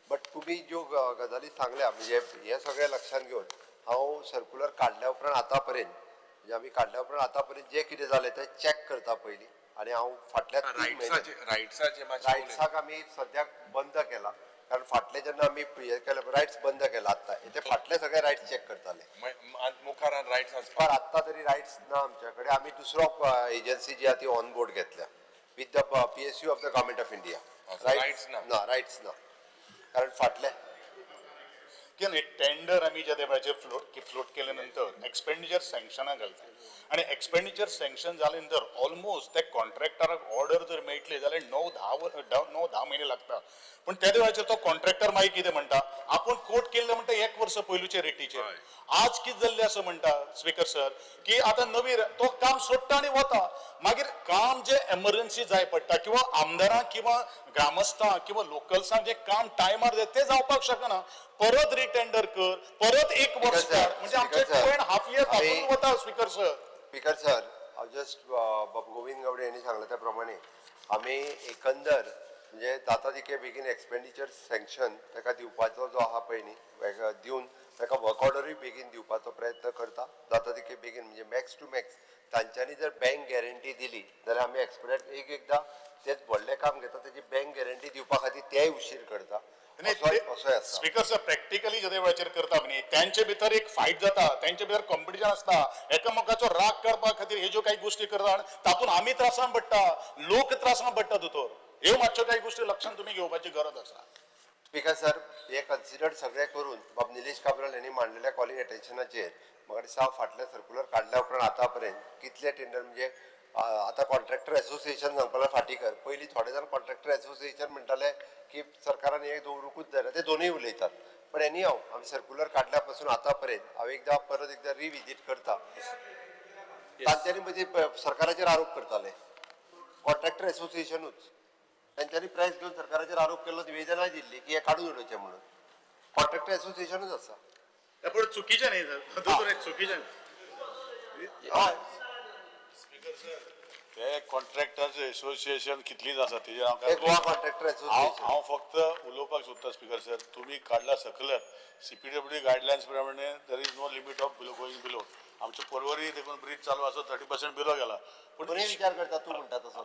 बट तुमी ज्यो गजाली सांगल्या म्हणजे हे सगळें लक्षांत घेवन हांव सर्क्युलर काडल्या उपरांत आतां पर्यंत म्हणजे आमी काडल्या उपरांत आतां पर्यंत जें कितें जालें तें चॅक करता पयलीं आनी हांव फाटल्या रायट्साक आमी सद्याक बंद केला कारण फाटले जेन्ना आमी हे केले रायट्स बंद केला आतां ते फाटले सगळे रायट्स चॅक करताले मुखार रायट्स पर आत्तां तरी रायट्स ना आमच्या कडेन आमी दुसरो एजन्सी जी आहा ती ऑन बोर्ड घेतल्या with the PSU of the government of India RITES ना रायट्स ना कारण फाटले किंवा टेंडर आम्ही ज्या देवाचे फ्लोट केल्या नंतर एक्सपेंडिचर सँक्शना घालतात आणि एक्सपेंडिचर सँक्शन जाले नंतर ऑलमोस्ट त्या कॉन्ट्रॅक्टराक ऑर्डर जर मेळटली जाल्यार 9-10 महिने लागतात पण त्या देवाचेर तो कॉन्ट्रॅक्टर मागीर कितें म्हणटा आपण कोट केल्ले म्हणटा 1 वर्स पयलूचे रेटीचेर आज कितें जाल्लें असं म्हणटा स्पीकर सर की आता नवी तो काम सोडटा आणि वता मागीर काम जे एमर्जन्सी जाय पडटा किंवा आमदारांक किंवा ग्रामस्थांक किंवा लोकल्सांक जे काम टायमार जाय ते जावपाक शकना परत रिटेंडर कर परत 1 वर्स काड म्हणजे आमचे 2.5 years थांबून वता स्पीकर सर हांव जस्ट गोविंद गावडे यांनी सांगला त्या प्रमाणे आमी एकंदर म्हणजे जाता तितके बेगीन एक्सपेंडिचर सँक्शन ताका दिवपाचो जो आहा पळय न्ही दिवन ताका वर्क ऑर्डरूय बेगीन दिवपाचो प्रयत्न करता जाता तितके बेगीन म्हणजे मॅक्स टू मॅक्स तांच्यांनी जर बँक गॅरंटी दिली जाल्यार आमी एक्सपेक्ट एकदां तेच व्हडलें काम घेता तेजी बँक गॅरंटी दिवपा खातीर तेय उशीर करता असोय आसा स्पीकर सर प्रॅक्टिकली जे वेळाचेर करता न्ही त्यांचे भितर एक फायट जाता त्यांचे भितर कॉम्पिटिशन आसता एकामेकाचो राग काडपा खातीर ह्यो ज्यो काही गोष्टी करता आनी तातूंत आमी त्रासान पडटा लोक त्रासान पडटा दोतोर ह्यो मातश्यो काही गोष्टी लक्षांत तुमी घेवपाची गरज आसा स्पीकर सर हे कन्सिडर्ड सगळें करून बाब निलेश काब्राल यांनी मांडलेल्या कॉलिंग एटेन्शनाचेर म्हाका दिसता फाटले सर्क्युलर काडल्या उपरांत आतां पर्यंत कितले टेंडर म्हणजे आतां कॉन्ट्रॅक्टर एसोसिएशन सांगपाक फाटीकर पयलीं थोडे जाण कॉन्ट्रॅक्टर एसोसिएशन म्हणटाले की सरकारान हे दवरूंकूच जायना ते दोनूय उलयतात पण एनी हांव आमी सर्क्युलर काडल्या पासून आतां पर्यंत हांव एकदां परत एकदां रिविजीट करता तांच्यांनी म्हणजे सरकाराचेर आरोप करताले कॉन्ट्रॅक्टर एसोसिएशनूच तांच्यांनी प्रायस घेवन सरकाराचेर आरोप केल्लो निवेदनाय दिल्ली की हे काडून उडोवचें म्हणून कॉन्ट्रॅक्टर एसोसिएशनूच आसा पण चुकीचें न्ही दोतोर एक चुकीचें हय ते कॉन्ट्रॅक्टर्स एसोसिएशन कितलीच आसा तेजेर गोवा कॉन्ट्रॅक्टर एसोसिएशन हांव फक्त उलोवपाक सोदता स्पीकर सर तुमी काडला सकलर सीपीडब्ल्यू गायडलायन्स प्रमाणे there is no limit of below going below आमचे परवरी देखून ब्रीज चालू आसा 30% बिलो गेला पण विचार करता तू म्हणटा तसो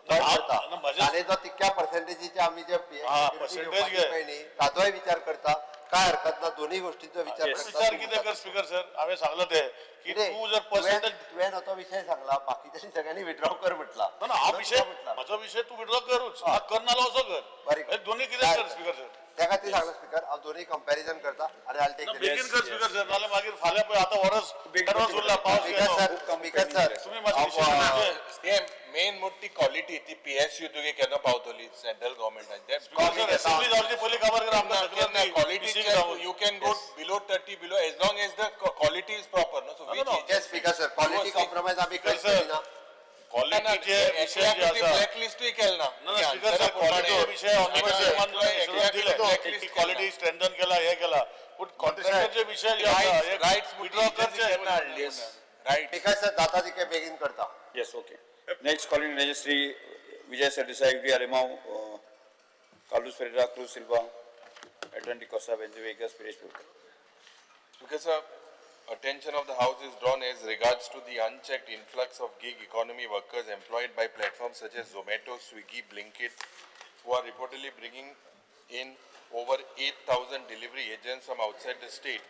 आनी जो तितक्या पर्सेंटेजीचे आमी जे पर्सेंटेज ताचोय विचार करता काय हरकत ना दोन्ही गोष्टींचो विचार विचार कितें कर स्पीकर सर हांवें सांगलो ते की तूं जर पर्सेंटेज तुवें तो विषय सांगला बाकीच्यांनी सगळ्यांनी विड्रॉ कर म्हटला ना हा विषय म्हजो विषय तूं विड्रॉ करूच करनालो असो कर दोन्ही कितें कर स्पीकर सर त्या खातीर सांगला स्पीकर हांव दोन्ही कंपॅरिजन करता आनी आल टेक बेगीन कर स्पीकर सर नाल्यार मागीर फाल्यां पळय आतां वरस एडवान्स उरला पावस स्पीकर सर तुमी मातशें मेन मोठी क्वालिटी ती पीएसयू तुगे केन्ना पावतली सेंट्रल गव्हर्मेंटान पयलीं खबर कर आमकां quality you can go below 30 below as long as the quality is proper no so yes speaker sir quality compromise आमी करता ना क्वालिटीचे विषय जे आसा ब्लॅक लिस्टूय केलना ना स्पीकर सर क्वालिटी विषय क्वालिटी स्ट्रेंथन केला हे केला पूण कॉन्ट्रॅक्टरचे विषय जे आसा हे राइट्स विड्रॉ करचे राइट स्पीकर सर जाता तितके बेगीन करता Yes, okay. Next calling registry, Vijay Sardesai, UD Alemão, Carlos Ferreira, Cruz Silva, Atlantic Costa, Benji Vegas, Pires Pulka. Because attention of the House is drawn as regards to the unchecked influx of gig economy workers employed by platforms such as Zomato, Swiggy, Blinkit, who are reportedly bringing in over 8,000 delivery agents from outside the state,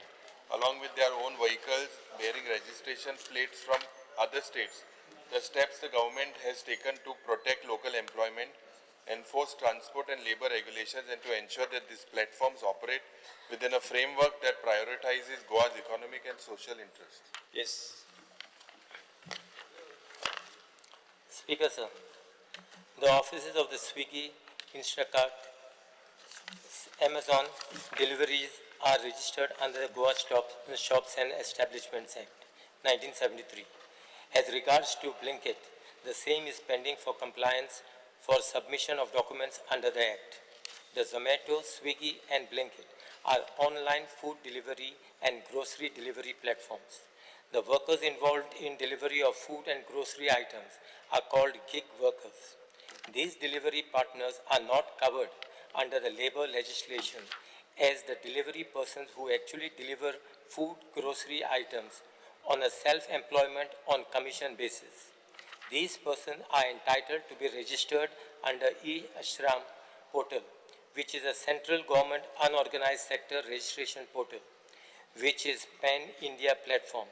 along with their own vehicles bearing registration plates from other states. The steps the government has taken to protect local employment, enforce transport and labor regulations, and to ensure that these platforms operate within a framework that prioritizes Goa's economic and social interests. Yes. Speaker, sir, the offices of the Swiggy, Instacart, Amazon deliveries are registered under the Goa Shops and Establishments Act, 1973. As regards to Blinkit, the same is pending for compliance for submission of documents under the Act. The Zomato, Swiggy and Blinkit are online food delivery and grocery delivery platforms. The workers involved in delivery of food and grocery items are called gig workers. These delivery partners are not covered under the labor legislation as the delivery persons who actually deliver food, grocery items on a self-employment on commission basis. These persons are entitled to be registered under e-Ashram portal, which is a central government unorganized sector registration portal, which is pan-India platform,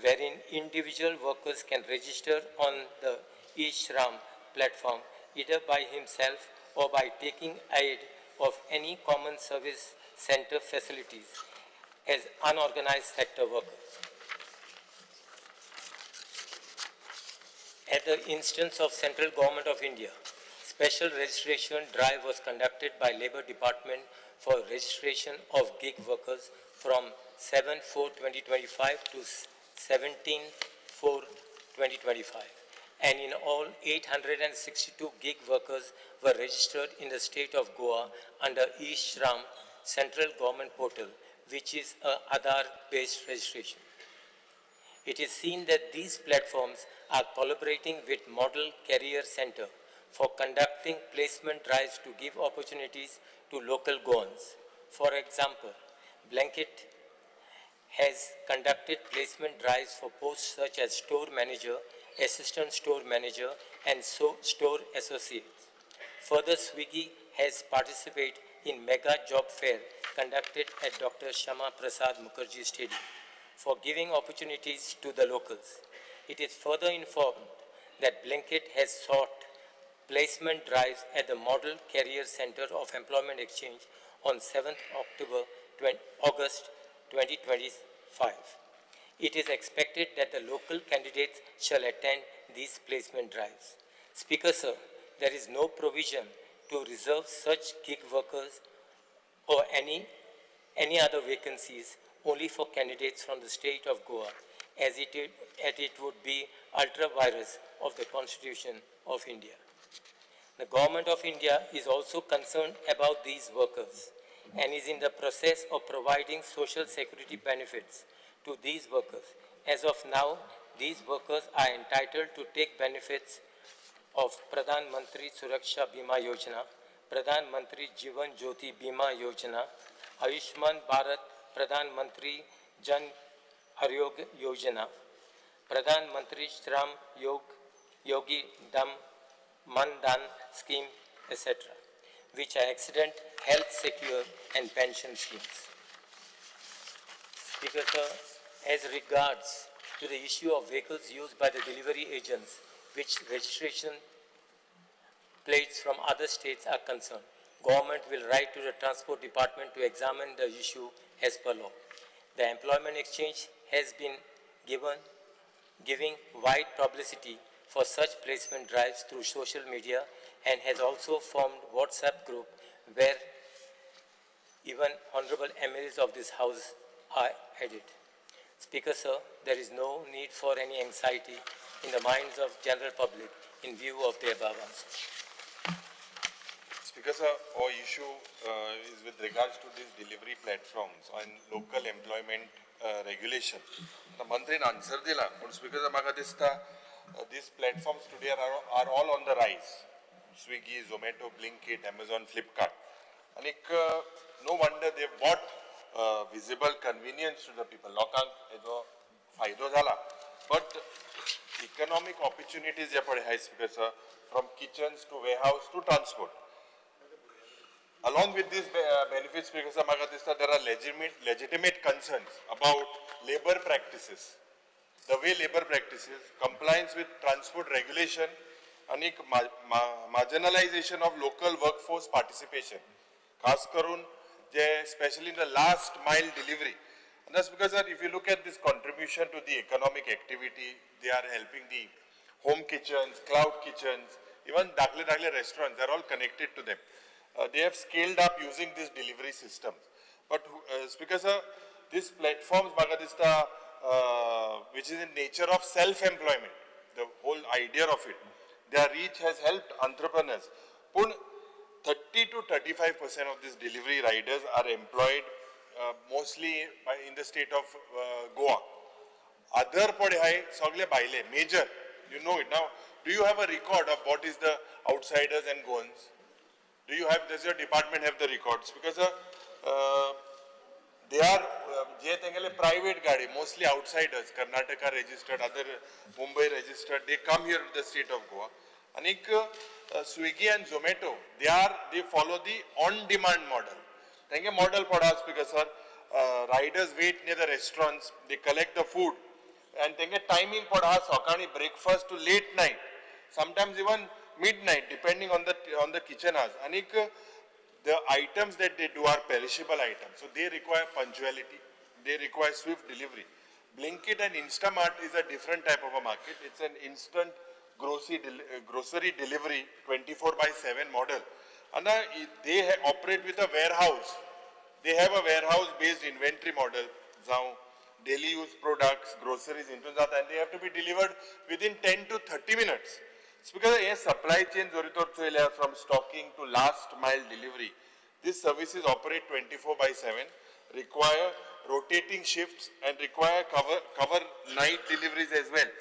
wherein individual workers can register on the e-Shram platform either by himself or by taking aid of any common service center facilities as unorganized sector workers. At the instance of Central Government of India, special registration drive was conducted by Labour Department for registration of gig workers from 7/4/2025 to 17/4/2025. And in all, 862 gig workers were registered in the state of Goa under e-Shram Central Government Portal, which is a Aadhaar-based registration. It is seen that these platforms are collaborating with Model Career Center for conducting placement drives to give opportunities to local Goans. For example, Blanket has conducted placement drives for posts such as store manager, assistant store manager, and store associates. Further, Swiggy has participated in mega job fair conducted at Dr. Shama Prasad Mukherjee Stadium for giving opportunities to the locals. It is further informed that Blinkit has sought placement drives at the Model Career Center of Employment Exchange on 7th August 2025. It is expected that the local candidates shall attend these placement drives. Speaker, sir, there is no provision to reserve such gig workers or any other vacancies only for candidates from the state of Goa, as it would be ultra-virus of the Constitution of India. The Government of India is also concerned about these workers and is in the process of providing social security benefits to these workers. As of now, these workers are entitled to take benefits of Pradhan Mantri Suraksha Bima Yojana, Pradhan Mantri Jivan Jyoti Bima Yojana, Ayushman Bharat Pradhan Mantri Jan Arogya Yojana, Pradhan Mantri Shram Yogi Dam Man Dan scheme, etc., which are accident, health secure and pension schemes. Speaker, sir, as regards to the issue of vehicles used by the delivery agents, which registration plates from other states are concerned, Government will write to the Transport Department to examine the issue as per law. The Employment Exchange has been giving wide publicity for such placement drives through social media and has also formed WhatsApp group where even honorable MLAs of this House are added. Speaker, sir, there is no need for any anxiety in the minds of general public in view of the above answers. Speaker, sir, our issue is with regards to these delivery platforms and local employment regulation. The Mantri answer dila, but Speaker, sir, maga dista these platforms today are all on the rise. Swiggy, Zomato, Blinkit, Amazon, Flipkart. And no wonder they brought visible convenience to the people. Lokan edo faydo zala. But economic opportunities je pade hai, Speaker, sir, from kitchens to warehouse to transport. Along with these benefits, Speaker, sir, maga dista there are legitimate concerns about labor practices. The way labor practices, compliance with transport regulation, and marginalization of local workforce participation. Khas karun, especially in the last mile delivery. And that's because, sir, if you look at this contribution to the economic activity, they are helping the home kitchens, cloud kitchens, even dakle restaurants, they're all connected to them. They have scaled up using these delivery systems. But Speaker, sir, these platforms, Bagadista, which is in nature of self-employment, the whole idea of it, their reach has helped entrepreneurs. Pun 30 to 35% of these delivery riders are employed mostly in the state of Goa. Other pade hai sagle baile major, you know it now. Do you have a record of what is the outsiders and Goans? Do you have? Does your department have the records? Because they are private gadi, mostly outsiders, Karnataka registered, other Mumbai registered. They come here to the state of Goa. And Swiggy and Zomato, they follow the on-demand model. Thank you model for us because sir, riders wait near the restaurants, they collect the food, and thank you timing for us, Sakani breakfast to late night, sometimes even midnight, depending on the kitchen hours. And the items that they do are perishable items, so they require punctuality, they require swift delivery. Blinkit and Instamart is a different type of a market. It's an instant grocery delivery 24/7 model. And they operate with a warehouse. They have a warehouse-based inventory model. Now, daily use products, groceries into that, and they have to be delivered within 10 to 30 minutes. It's because a supply chain from stocking to last mile delivery. These services operate 24/7, require rotating shifts and require cover night deliveries as well.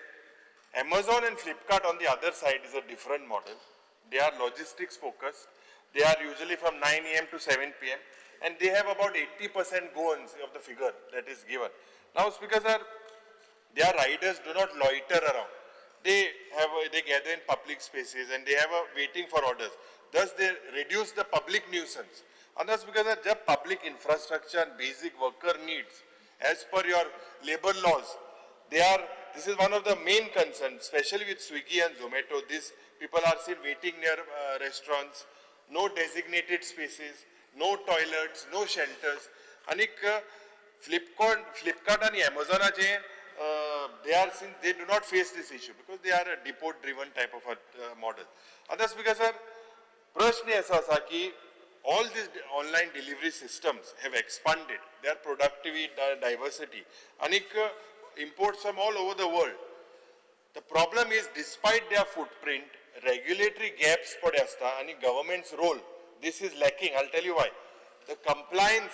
Amazon and Flipkart on the other side is a different model. they are logistics focused. They are usually from 9 a.m. to 7 p.m. and they have about 80% goans of the figure that is given. Now, Speaker sir, their riders do not loiter around. They gather in public spaces and they have a waiting for orders. Thus, they reduce the public nuisance. And that's because the public infrastructure and basic worker needs, as per your labor laws, this is one of the main concerns, especially with Swiggy and Zomato. These people are still waiting near restaurants, no designated spaces, no toilets, no shelters. And Flipkart and Amazon, they do not face this issue because they are a depot-driven type of a model. And that's because, sir, प्रश्न ऐसा था कि all these online delivery systems have expanded their productivity, diversity, and imports from all over the world. The problem is, despite their footprint, regulatory gaps and government's role, this is lacking. I'll tell you why. The compliance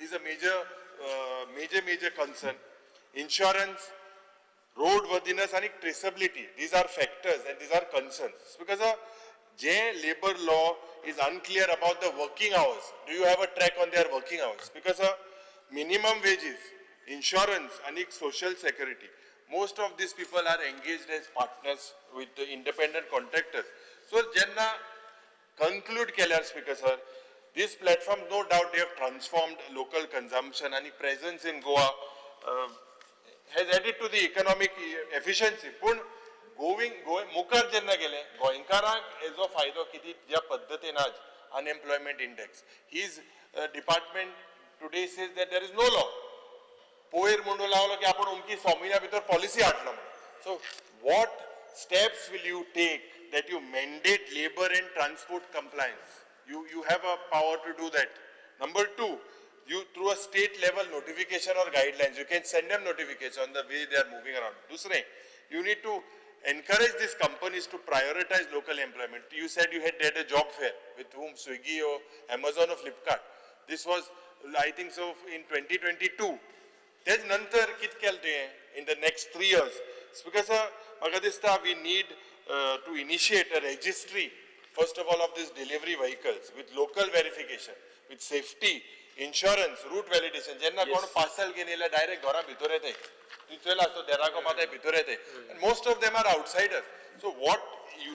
is a major concern. Insurance, roadworthiness and traceability, these are factors and these are concerns. Because labor law is unclear about the working hours. Do you have a track on their working hours? Because minimum wages, insurance and social security, most of these people are engaged as partners with the independent contractors. So, Jenna conclude Keller Speaker sir, these platforms, no doubt they have transformed local consumption and presence in Goa has added to the economic efficiency. But मुखार जेन्ना गेले गोंयकारांक हेजो फायदो किती ज्या पद्धतीन आज unemployment index. His department today says that there is no law. पोयर म्हणून लावलो की आपण उमकी 6 महिन्या भितर पॉलिसी हाडलो. So what steps will you take that you mandate labor and transport compliance? You have a power to do that. Number 2, you through a state level notification or guidelines, you can send them notification on the way they are moving around. दूसरे, you need to encourage these companies to prioritize local employment. You said you had a job fair with whom, Swiggy or Amazon or Flipkart. This was, I think so, in 2022. There's nantar kit kelte in the next 3 years. It's because we need to initiate a registry, first of all, of these delivery vehicles with local verification, with safety, insurance, route validation. Jenna kon parcel ke nila direct gora bhitor ete. And most of them are outsiders. So what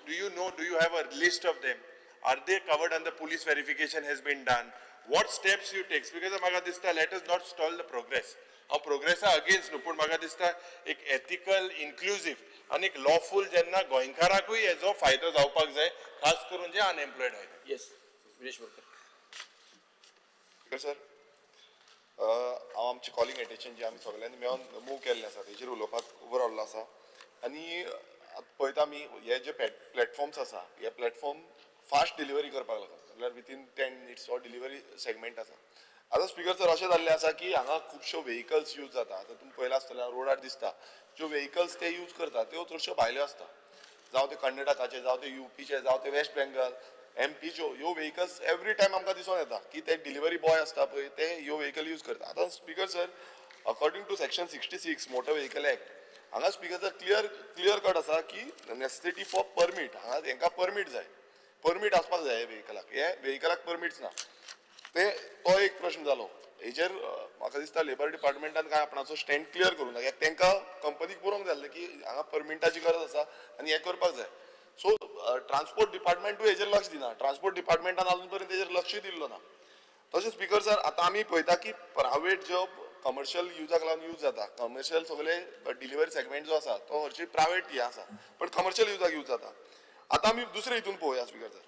do you know? Do you have a list of them? Are they covered under police verification has been done? What steps you take? Because let us not stall the progress. Our progress are against Nupur Magadista, ethical, inclusive, and lawful jenna goinkaraku ezo fayda जावपाक जाय खास करून जे unemployed आहेत. Yes, Vinesh Borkar. Sir हांव आमचे calling attention जे आमी सगळ्यांनी मेळोन मूव केल्लें आसा तेजेर उलोवपाक उबो रावल्लो आसा आनी पळयता आमी हे जे प्लॅटफॉर्म्स आसा हे प्लॅटफॉर्म फास्ट डिलिव्हरी करपाक लागून म्हळ्यार विथीन 10 मिनिट्स हो डिलिव्हरी सेगमेंट आसा. आतां स्पीकर सर अशें जाल्लें आसा की हांगा खुबश्यो व्हेकल्स यूज जाता. आतां तुमी पळयलां आसतलें रोडार दिसता ज्यो व्हेकल्स ते यूज करता त्यो चडश्यो भायल्यो आसता. जावं ते कर्नाटकाचे, जावं ते UPचे, जावं ते वेस्ट बेंगल, MPच्यो ह्यो व्हेकल्स एवरी टायम आमकां दिसून येता की ते डिलिव्हरी बॉय आसता पळय ते ह्यो व्हेकल यूज करता. आतां speaker sir according to section 66 motor vehicle act हांगा स्पीकर सर क्लियर कट आसा की नेसेसिटी फॉर परमीट. हांगा हांकां परमीट जाय, परमीट आसपाक जाय हे व्हेकलाक परमीट्स ना. तो एक प्रश्न जालो. हेजेर म्हाका दिसता लेबर डिपार्टमेंटान काय आपणाचो स्टँड क्लियर करूं ना. तांकां कंपनीक बरोवंक जाल्लें की हांगा परमिटाची गरज आसा आनी हें करपाक जाय. सो ट्रान्सपोर्ट डिपार्टमेंटूय हेजेर लक्ष दिना. ट्रान्सपोर्ट डिपार्टमेंटान अजून पर्यंत हेजेर लक्ष दिल्लो ना. तशें स्पीकर सर आतां आमी पळयता की प्रायवेट जो कमर्शियल युजाक लागून यूज जाता, कमर्शियल सगळे डिलिव्हरी सेगमेंट जो आसा तो हरशी प्रायवेट हे आसा पण कमर्शियल युजाक यूज जाता. आतां आमी दुसरे हितून पळोवया स्पीकर सर.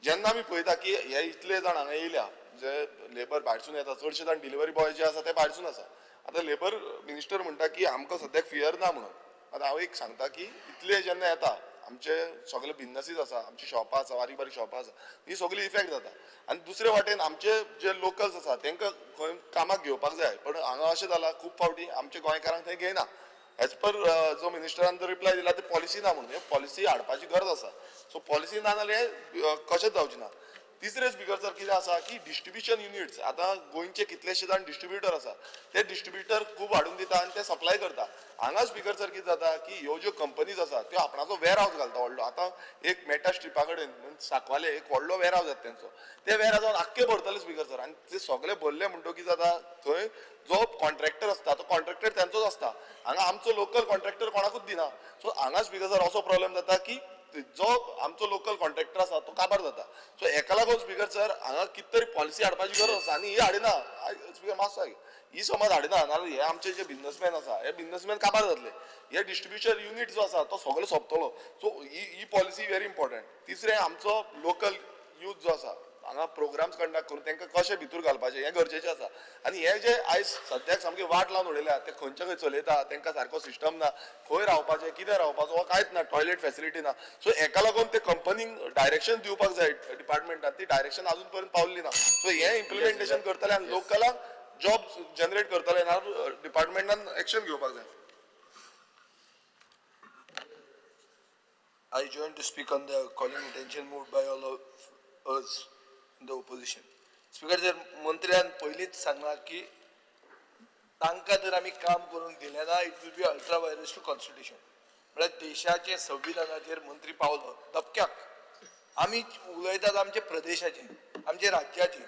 जेन्ना आमी पळयता की हे इतले जाण हांगा येयल्या जे लेबर भायरसून येता, चडशे जाण डिलिव्हरी बॉय जे आसा ते भायरसून आसा. आतां लेबर मिनिस्टर म्हणटा की आमकां सद्याक फियर ना म्हणून. आतां हांव एक सांगता की इतले जेन्ना येता आमचे सगळे बिझनेसीस आसा, आमची शॉपां आसा, बारीक बारीक शॉपां आसा, ही सगळी इफेक्ट जाता. आनी दुसरे वाटेन आमचे जे लोकल्स आसा तांकां खंय कामाक घेवपाक जाय पण हांगा अशें जालां खूब फावटी आमच्या गोंयकारांक थंय घेयना. एज पर जो मिनिस्टरान जो रिप्लाय दिला ते पॉलिसी ना म्हणून. पॉलिसी हाडपाची गरज आसा. सो पॉलिसी ना जाल्यार कशेंच जावचें ना. तिसरे स्पीकर सर कितें आसा की डिस्ट्रिब्युशन युनिट्स आतां गोंयचे कितलेशे जाण डिस्ट्रिब्युटर आसा ते डिस्ट्रिब्युटर खूब हाडून दिता आनी ते सप्लाय करता हांगा स्पीकर सर कितें जाता की ह्यो ज्यो कंपनीज आसा त्यो आपणाचो वेअर हावस घालता व्हडलो. आतां एक मेटा स्ट्रिपा कडेन सांकवाले एक व्हडलो वेअर हावस जाता तेंचो. ते वेअर हावसान आख्खे भरतले स्पीकर सर आनी ते सगळे भरले म्हणटो कितें जाता थंय जो कॉन्ट्रॅक्टर आसता तो कॉन्ट्रॅक्टर तेंचोच आसता. हांगा आमचो लोकल कॉन्ट्रॅक्टर कोणाकूच दिना. सो हांगा स्पीकर सर असो प्रॉब्लेम जाता की जो आमचो लोकल कॉन्ट्रॅक्टर आसा तो काबार जाता. सो हेका लागून स्पीकर सर हांगा कितें तरी पॉलिसी हाडपाची गरज आसा आनी ही हाडिना. स्पीकर मातसो ही समज हाडिना नाल्यार हे आमचे जे बिझनसमॅन आसा हे बिझनसमॅन काबार जातले. हे डिस्ट्रिब्युशन युनिट जो आसा तो सगळो सोंपतलो. सो ही पॉलिसी व्हेरी इम्पॉर्टंट. तिसरें आमचो लोकल यूथ जो आसा हांगा प्रोग्राम्स कंडक्ट करून तांकां कशें भितूर घालपाचें हें गरजेचें आसा. आनी हे जे आयज सद्याक सामके वाट लावन उडयल्या ते खंयचे खंय चलयता तांकां सारको सिस्टम ना, खंय रावपाचें कितें रावपाचो हो कांयच ना, टॉयलेट फॅसिलिटी ना. सो हेका लागून ते कंपनीक डायरेक्शन दिवपाक जाय डिपार्टमेंटान, ती डायरेक्शन अजून पर्यंत पावल्ली ना. सो हें इम्प्लिमेंटेशन करतले आनी लोकलांक जॉब जनरेट करतले जाल्यार डिपार्टमेंटान एक्शन घेवपाक जाय. I join to speak on the calling attention moved by all of us in the opposition. Speaker sir, मंत्र्यान पयलींच सांगला की तांकां जर आमी काम करूंक दिलें ना it will be ultra vires to constitution. म्हळ्यार देशाचे संविधानाचेर मंत्री पावलो दबक्याक. आमी उलयतात आमचे प्रदेशाचे, आमचे राज्याचे.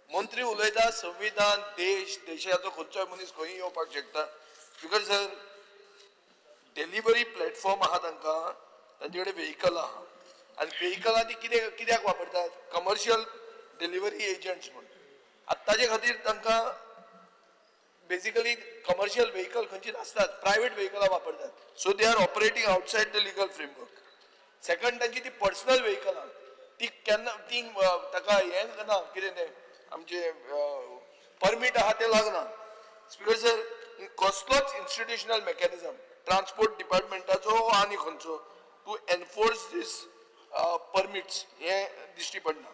मंत्री उलयता संविधान, देश, देशाचो खंयचोय मनीस खंय येवपाक शकता. स्पीकर सर, डेलिव्हरी प्लॅटफॉर्म आहा तांकां, तांचे कडेन व्हेहिकल आहा आनी व्हेहिकलां ती कित्याक वापरतात? कमर्शियल डेलिव्हरी एजंट्स म्हणून. आतां ताजे खातीर तांकां बेसिकली कमर्शियल व्हेहिकल खंयची नासतात, प्रायव्हेट व्हेहिकलां वापरतात. So they are operating outside the legal framework. Second तांची ती पर्सनल व्हेहिकलां ती केन्ना ती ताका हें ना कितें तें आमचे परमीट आहा तें लागना. स्पीकर सर, कसलोच इन्स्टिट्युशनल मेकॅनिझम ट्रान्सपोर्ट डिपार्टमेंटाचो आनी खंयचो टू एनफोर्स दीस परमिट्स हें दिश्टी पडना.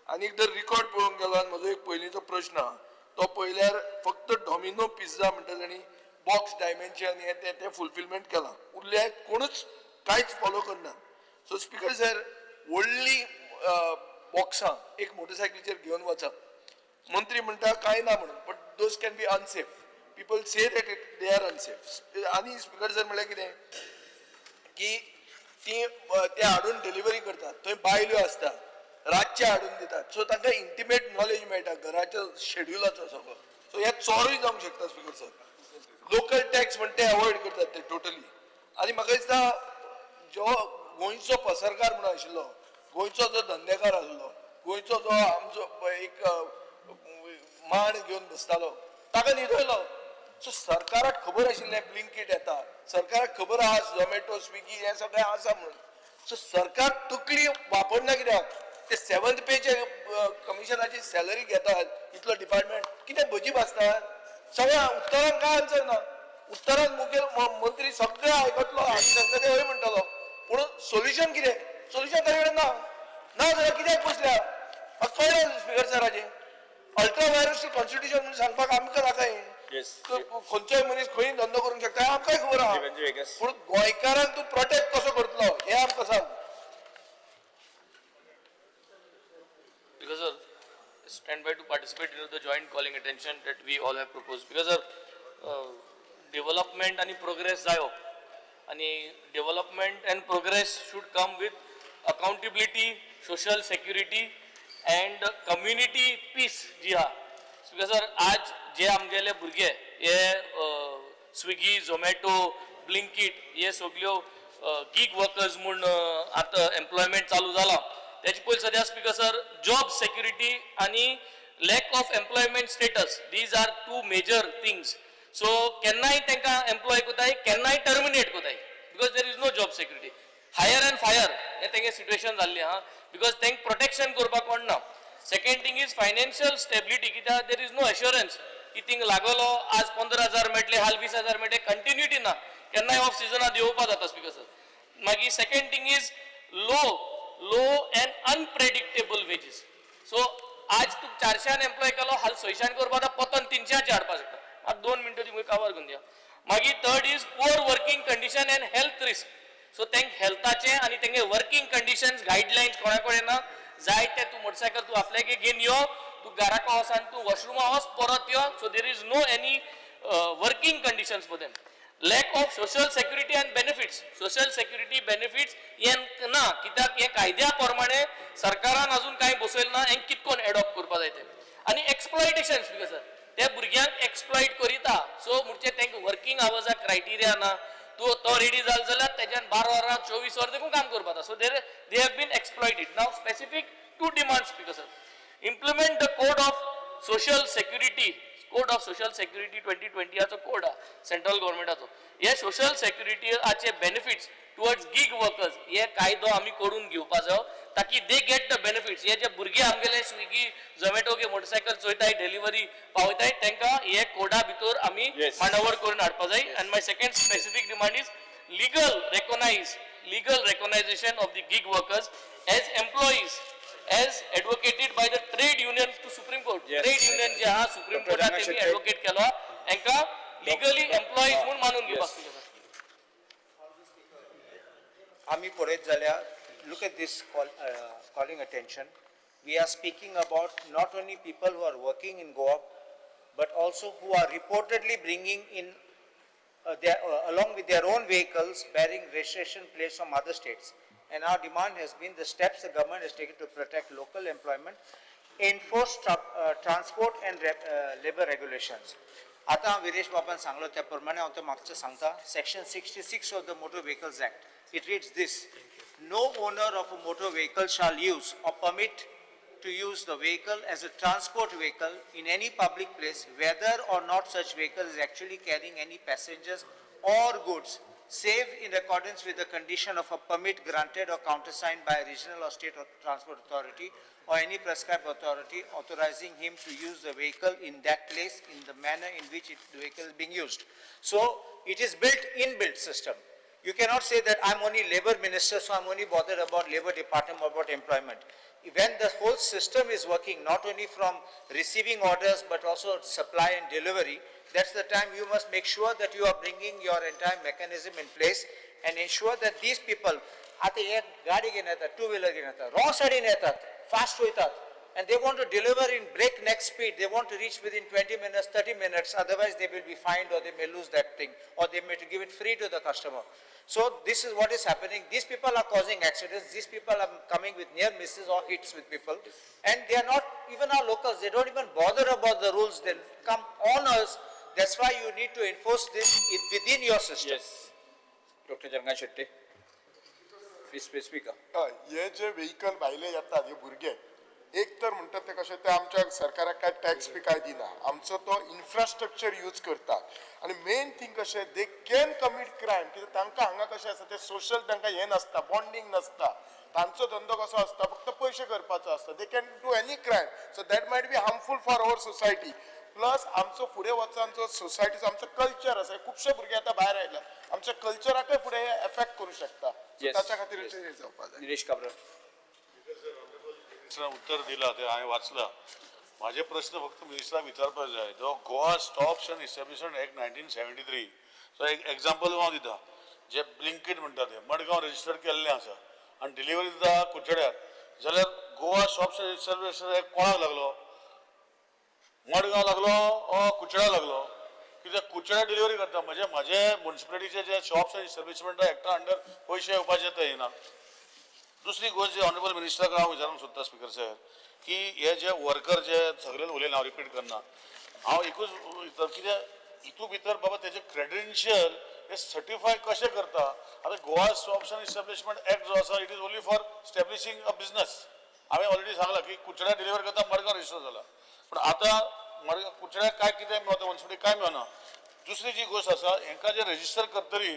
आनीक जर रिकॉर्ड पळोवंक गेलो आनी म्हजो एक पयलींचो प्रश्न आहा तो पळयल्यार फक्त डॉमिनो पिझ्झा म्हणटा तांणी बॉक्स डायमेन्शन हें तें फुलफिलमेंट केलां. उरले कोणूच कांयच फॉलो करना. सो स्पीकर सर, व्हडली बॉक्सां एक मोटरसायकलीचेर घेवन वचप. मंत्री म्हणटा कांय ना म्हणून, but those can be unsafe. People say that they R unsafe. आनी स्पीकर सर म्हणल्यार कितें की ती ते हाडून डिलिव्हरी करतात, थंय बायल्यो आसता, रातचे हाडून दितात. सो तांकां इंटिमेट नॉलेज मेळटा घराच्या शेड्युलाचो सगळो. सो हे चोरूय जावंक शकता स्पीकर सर. लोकल टॅक्स म्हणटा ते अवॉयड करतात ते टोटली. आनी म्हाका दिसता जो गोंयचो पसरकार म्हणून आशिल्लो, गोंयचो जो धंदेकार आसलो, गोंयचो जो आमचो एक मांड घेवन बसतालो ताका न्हिदयलो. सो सरकाराक खबर आशिल्लें ब्लिंकिट येता, सरकाराक खबर आहा झोमॅटो, स्विगी हें सगळें आसा म्हणून. सो सरकार तकली वापरना कित्याक? ते 7th पेचे कमिशनाची सॅलरी घेतात इतलो डिपार्टमेंट, कितें भजी भाजतात? सगळ्या उत्तरांक कांय आन्सर ना. उत्तरांक मुखेल मंत्री सगळें आयकतलो आनी सांगता ते हय म्हणटलो. पूण सोल्युशन कितें? सोल्युशन ताचे कडेन ना. ना जाल्यार कित्याक बसल्या? म्हाका कळ्ळें स्पीकर सराचें. अल्ट्रा वायरस टू कॉन्स्टिट्यूशन म्हणून सांगपाक आमकां नाकाय. खंयचोय मनीस खंय धंदो करूंक शकता हें आमकांय खबर आहा. पूण गोंयकारांक तूं प्रोटेक्ट कसो करतलो हें आमकां सांग. Because stand by to participate in the joint calling attention that we all have proposed. Because development and progress जायो and development and progress should come with accountability, social security and community peace. जी हा. Because आज जे आमगेले भुरगे हे Swiggy, Zomato, Blinkit हे सगळ्यो gig workers म्हूण आतां एम्प्लॉयमेंट चालू जाला. त्याची पयलीं सद्या स्पीकर सर जॉब सेक्युरिटी आनी lack of employment status these are two major things. So केन्नाय तांकां एम्प्लॉय कोताय, केन्नाय टर्मिनेट कोताय because there is no job security. Hire and fire हें तेंगे सिट्युएशन जाल्लें आहा बिकॉज तांकां प्रोटेक्शन करपाक कोण ना. Second thing is financial stability, कित्याक देर is no assurance key thing लागलो आज 15,000 मेळटले, हाल 20,000 मेळटले, कंटिन्युटी ना. केन्नाय ऑफ सिजनात येवपा जाता स्पीकर सर. मागीर second thing is low end unpredictable wages. So आज तू 400 एम्प्लॉय केलो, हाल 600 करपा जाता, पतन 300 हाडपा शकता. म्हाका 2 मिनटां ती काबार करून दिया. मागीर third is poor working condition end health risk. So तांकां हेल्थाचे आनी तेंगे वर्किंग कंडिशन्स गायडलायन्स कोणा कडेन ना. जाय ते तूं मोटरसायकल तूं आपल्यागे घेवन यो, तूं घराको वच आनी तूं वॉशरुमा वच परत यो. So there is no any working conditions for them. lack of social security and benefits. Social security benefits यांक ना कित्याक हे कायद्या प्रमाणे सरकारान अजून काय बसयल ना हें कितकोन एडॉप्ट करपा जाय ते आनी एक्सप्लॉयटेशन स्पीकर सर ते भुरग्यांक एक्सप्लॉयट करिता सो म्हणजे तांकां वर्किंग आवर्सा क्रायटेरिया ना तो रेडी जालो जाल्यार तेज्यान 12 वरां 24 वरां देखून काम करपा जाता so they have been exploited now specific to demand speaker sir implement the code of social security code of social security 2020 हाचो कोड सेंट्रल गव्हर्नमेंटाचो हे सोशल सेक्युरिटीचे बेनिफिट्स टुवर्ड्स गीग वर्कर्स हे कायदो आमी करून घेवपा जायो ताकी दे गेट द बेनिफिट्स हे जे भुरगे आमगेले स्विगी झोमॅटो के मोटरसायकल चोयताय डिलिव्हरी पावयताय तांकां हे कोडा भितर आमी मांडावळ करून हाडपा जाय end my second specific demand is legal recognition of the gig workers as employees as advocated by the trade union to Supreme Court. Trade union जे हा Supreme Court त्यांनी advocate केलो हांकां legally employees म्हणून मानून घेवपाक आमी पळयत जाल्यार look at this calling attention. We are speaking about not only people who are working in Goa but also who are reportedly bringing in along with their own vehicles bearing registration plates from other states. And our demand has been the steps the government has taken to protect local employment, enforce transport and labor regulations. आता विरेश बाबान सांगलो त्या प्रमाणे हांव ते मागचे सांगता section 66 of the Motor Vehicles Act. It reads this: no owner of a motor vehicle shall use or permit to use the vehicle as a transport vehicle in any public place, whether or not such vehicle is actually carrying any passengers or goods, save in accordance with the condition of a permit granted or countersigned by a regional or state transport authority or any prescribed authority authorizing him to use the vehicle in that place in the manner in which the vehicle is being used. So it is inbuilt system. You cannot say that I'm only labor minister, so I'm only bothered about labor department, about employment. When the whole system is working, not only from receiving orders, but also supply and delivery, that's the time you must make sure that you are bringing your entire mechanism in place and ensure that these people, आता एक गाडी घेऊन येतात, two wheeler घेऊन येतात, wrong साइडीन येतात, fast वयतात, and they want to deliver in breakneck speed. They want to reach within 20 minutes, 30 minutes, otherwise they will be fined or they may lose that thing, or they may give it free to the customer. So this is what is happening. These people are causing accidents. These people are coming with near misses or hits with people, and they are not even our locals. They don't even bother about the rules. They come on us. That's why you need to enforce this within your system. Yes. Dr. Jangan Shetty. Please speak up. हे जे vehicle भायले येतात हे भुरगे एक तर म्हणतात ते कशें ते आमच्या सरकाराक काय टॅक्स बी काय दिना आमचो तो इन्फ्रास्ट्रक्चर यूज करतात आणि मेन थिंग कशें दे कॅन कमीट क्रायम कित्याक तांकां हांगा कशें आसता ते सोशल तांकां हें नासता बॉन्डिंग नासता तांचो धंदो कसो आसता फक्त पयशे करपाचो आसता they can do any crime so that might B harmful for our society plus आमचो फुडें वचून जो सोसायटीचो आमचो कल्चर आसा खुबशे भुरगे आतां भायर आयला आमच्या कल्चराकय फुडें एफेक्ट करूं शकता ताच्या खातीर जावपाक जाय. निलेश काब्रा उत्तर दिला ते हांवें वाचला माझे प्रश्न फक्त मिनिस्टराक विचारपाक जाय जो Goa shops and establishment act 1973 so एक एग्जाम्पल हांव दिता जे ब्लिंकिट म्हणटा ते मडगांव रजिस्टर्ड केल्लें आसा आनी डिलिव्हरी दिता कुचड्यार जाल्यार Goa shops and establishment act कोणाक लागलो मडगांव लागलो ओ कुचड्या लागलो कित्याक कुचड्या डिलिव्हरी करता म्हणजे म्हाजे म्युनिसिपालिटीचे जे शॉप्स अँड इस्टॅब्लिशमेंट एक्टा अंडर पयशे येवपाचे ते येना. दुसरी गोष्ट जे ऑनरेबल मिनिस्टराक हांव विचारूंक सोदता स्पिकर सर की हे जे वर्कर जे सगळे उलयले हांव रिपीट करना हांव एकूच कितें हितू भितर बाबा तेजे क्रेडेन्शियल हे सर्टिफाय कशें करता आतां Goa shops and establishment act जो आसा it is only for establishing a business हांवें ऑलरेडी सांगला की कुचड्या डिलिव्हर करता मडगांव रजिस्टर जाला पूण आतां मडगांव कुचड्याक काय कितें मेळटा म्युनिसिपालिटी काय मेळना. दुसरी जी गोष्ट आसा हांकां जे रजिस्टर करतली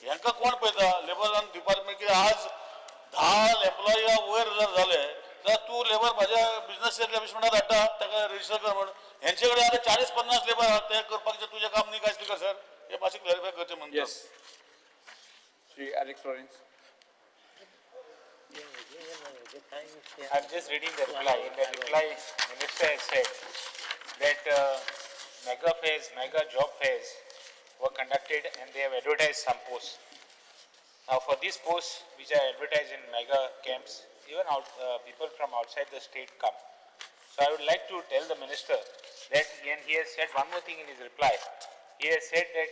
हांकां कोण पळयता लेबर एंड डिपार्टमेंट की आज 10 एम्प्लॉई वयर जर झाले तर तू लेबर माझ्या बिझनेस एस्टॅब्लिशमेंटात धाडटा ताका रजिस्टर कर म्हणून हेंचे कडेन आतां 40-50 लेबर आहात ते करपाक तुजें काम न्ही काय स्पीकर सर हे मातशें क्लॅरिफाय करचें म्हणटा. Shri Alex Florence. I'm just reading the reply. In the reply, Minister has said that mega fairs, mega job fairs were conducted and they have advertised some posts. Now for these posts which are advertised in mega camps, even people from outside the state come. So I would like to tell the Minister that, and he has said one more thing in his reply. He has said that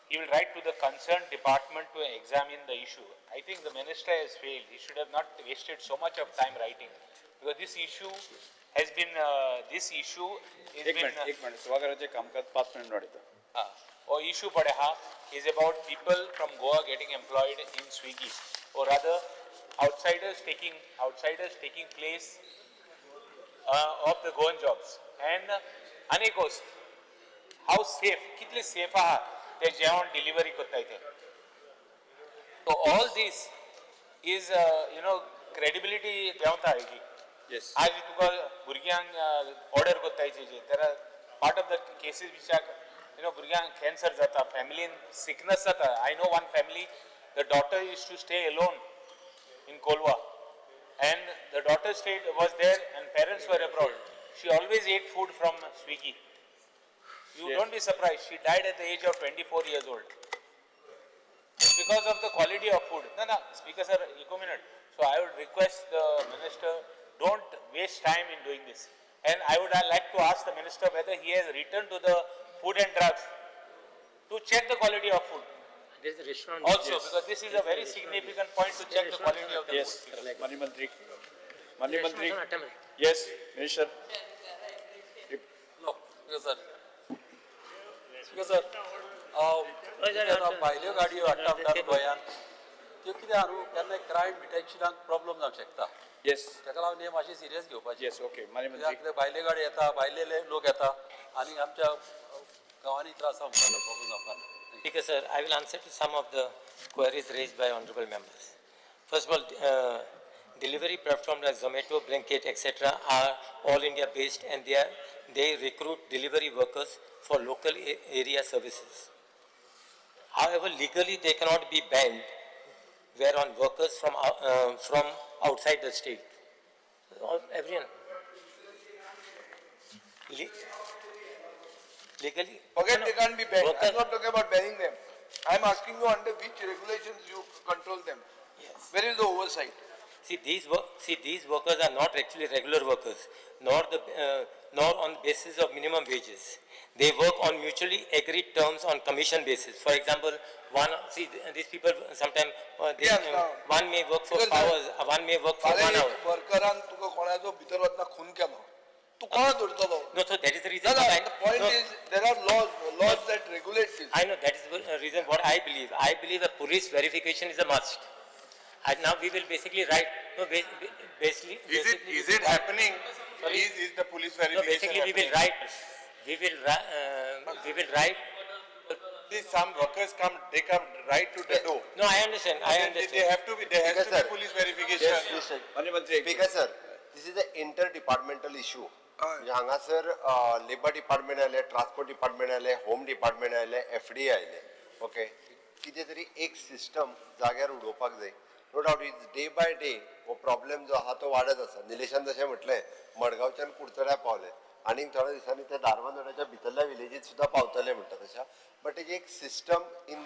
he will write to the concerned department to examine the issue. I think the minister has failed. He should have not wasted so much of time writing, because this issue has been, एक minute सभागृहाचे कामकाज 5 minute वाढतं. or issue pade ha is about people from Goa getting employed in Swiggy, or rather outsiders taking place of the Goan jobs. And anekos, how safe, kitli safe aha te jeon delivery kotta ite. So all this is credibility देवता है की. Yes. आज तुका भुरग्यांक order कोत्ता येचे. There are part of the cases which are, भुरग्यांक cancer जाता, family in sickness जाता. I know one family, the daughter used to stay alone in Kolwa, and the daughter was there and parents were abroad. She always ate food from Swiggy. You don't be surprised, she died at the age of 24 years old. It's because of the quality of food. No, Speaker sir, minute. So I would request the minister, don't waste time in doing this. And I would like to ask the minister whether he has returned to the food and drugs to check the quality of food. There is a restaurant. Also, because this is a very significant point to check the quality of the Yes, food. Mani Mantri. Yes, Minister. No, sir. Sir भायल्यो गाडयो हाडटा आमच्या गोंयांत त्यो कितें न्हू केन्ना crime डिटेक्शनाक problem जावंक शकता. Yes. ताका लागून हे मातशें सिरियस घेवपाचें. Yes, okay. Mani Mantri. कित्याक भायले गाडी येता, भायले लोक येता आनी आमच्या गांवांनी त्रास जावंक प्रॉब्लम जावपाक ना. Speaker sir, I will answer to some of the queries raised by honorable members. First of all, delivery platforms like Zomato, Blinkit, etc. are all India based, and they recruit delivery workers for local area services. However, legally they cannot be banned whereon workers from outside the state. Everyone. Legally. Forget they can't be banned. I'm not talking about banning them. I'm asking you under which regulations you control them. Yes. Where is the oversight? See, these workers are not actually regular workers, nor on the basis of minimum wages. They work on mutually agreed terms on commission basis. For example, these people sometimes one may work for hours, one may work for 1 hour. Workeran tuka konacho bhitar vatna khun kelo. Tu kona dodtalo? No, so that is the reason. The point is there are laws that regulate this. I know that is the reason what I believe. I believe a police verification is a must. And now we will basically write. No, basically. Is it happening? Is the police verification? No, basically we will write. We will write. Some workers they come right to the door. No, I understand. They have to be. There has to be police verification. Yes, Mani Mantri. Speaker sir, this is an interdepartmental issue. हांगासर labour department आयले, transport department आयले, home department आयले, FD आयले. Okay, कितें तरी एक system जाग्यार उडोवपाक जाय. No doubt is day by day हो प्रॉब्लेम जो आहा तो वाडत आसा. निलेशान जशें म्हटलें मडगांवच्यान कुडचड्या पावले आनी थोड्या दिसांनी ते धारबांदोड्याच्या भितरल्या विलेजीत सुद्दां पावतले म्हणटा तशें. बट एक सिस्टम इन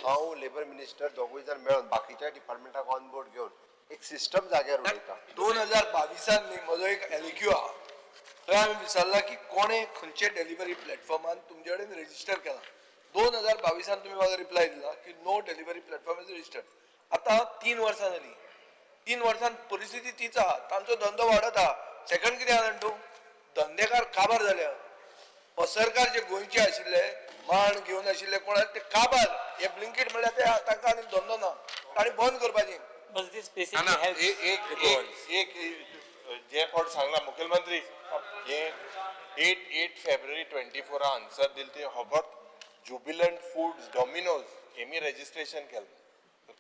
हांव लेबर मिनिस्टर दोगूय जाण मेळोन बाकीच्या डिपार्टमेंटाक ऑन बोर्ड घेवन एक सिस्टम जाग्यार उडयता. 2022 नी म्हजो एक LQ आहा. थंय हांवें विचारला की कोणे खंयचे डेलिव्हरी प्लॅटफॉर्मान तुमचे कडेन रेजिस्टर केला. 2022 तुम्ही म्हाका रिप्लाय दिला की no delivery platform is registered. आता 3 वर्सां जाली. 3 वर्सांत परिस्थिती तीच आहा. तांचो धंदो वाडत आहा. सेकंड कितें आहा जाणा तूं, धंदेकार काबार जाल्या. पसरकार जे गोंयचे आशिल्ले, माण घेवन आशिल्ले कोण ते काबार. हे ब्लिंकिट म्हणल्यार ते तांकां आनी धंदो ना. तांणी बंद करपाचें. But this basically helps. एक जे कोण सांगला मुखेलमंत्री हे 8 फेब्रुवारी 24 आन्सर दिल ते होबत जुबिलंट फूड्स डॉमिनोज हेमी रजिस्ट्रेशन केलं.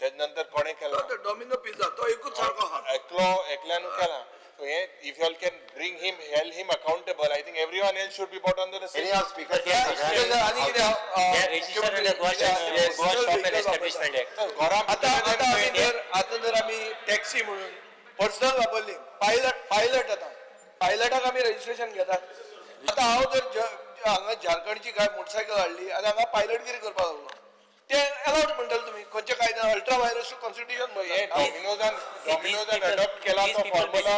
त्यानंतर कोणे केलं डॉमिनो पिझ्झा तो एकूच सारको आहा. एकल्यान केला. So if you all can bring him, hold him accountable, I think everyone else should be brought under the same. Speaker They are registered under Goa Shop and Establishment Act. आता जर आम्ही taxi म्हणून personal वापरली, pilot आता पायलटाक आम्ही registration घेतात. आता हांव जर हांगा झारखंडची काय मोटरसायकल हाडली आनी हांगा पायलटगिरी करपाक लागलो, ते अलाउड म्हणटाले तुमी खंयच्या कायद्यान अल्ट्रा व्हायरस टू कॉन्स्टिट्यूशन. डॉमिनोजान अडॉप्ट केला तो फॉर्म्युला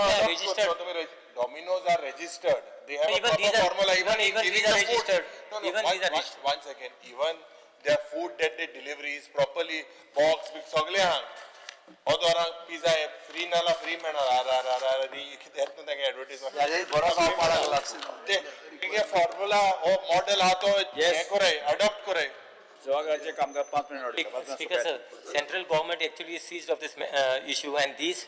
तुम्ही Domino's are registered. They have a proper formula. Even these are registered. One second. Even their food that they deliver is properly box big सगळे हांग हो दोरांक पिझ्झा फ्री नाला free मेळना कित्याक तांगे एडवर्टायजमेंट ते फॉर्म्युला हो मॉडेल हा तो हे करे अडॉप्ट करे सभागृहाचे कामकाज 5 minute Speaker sir, central government actually is seized of this issue and these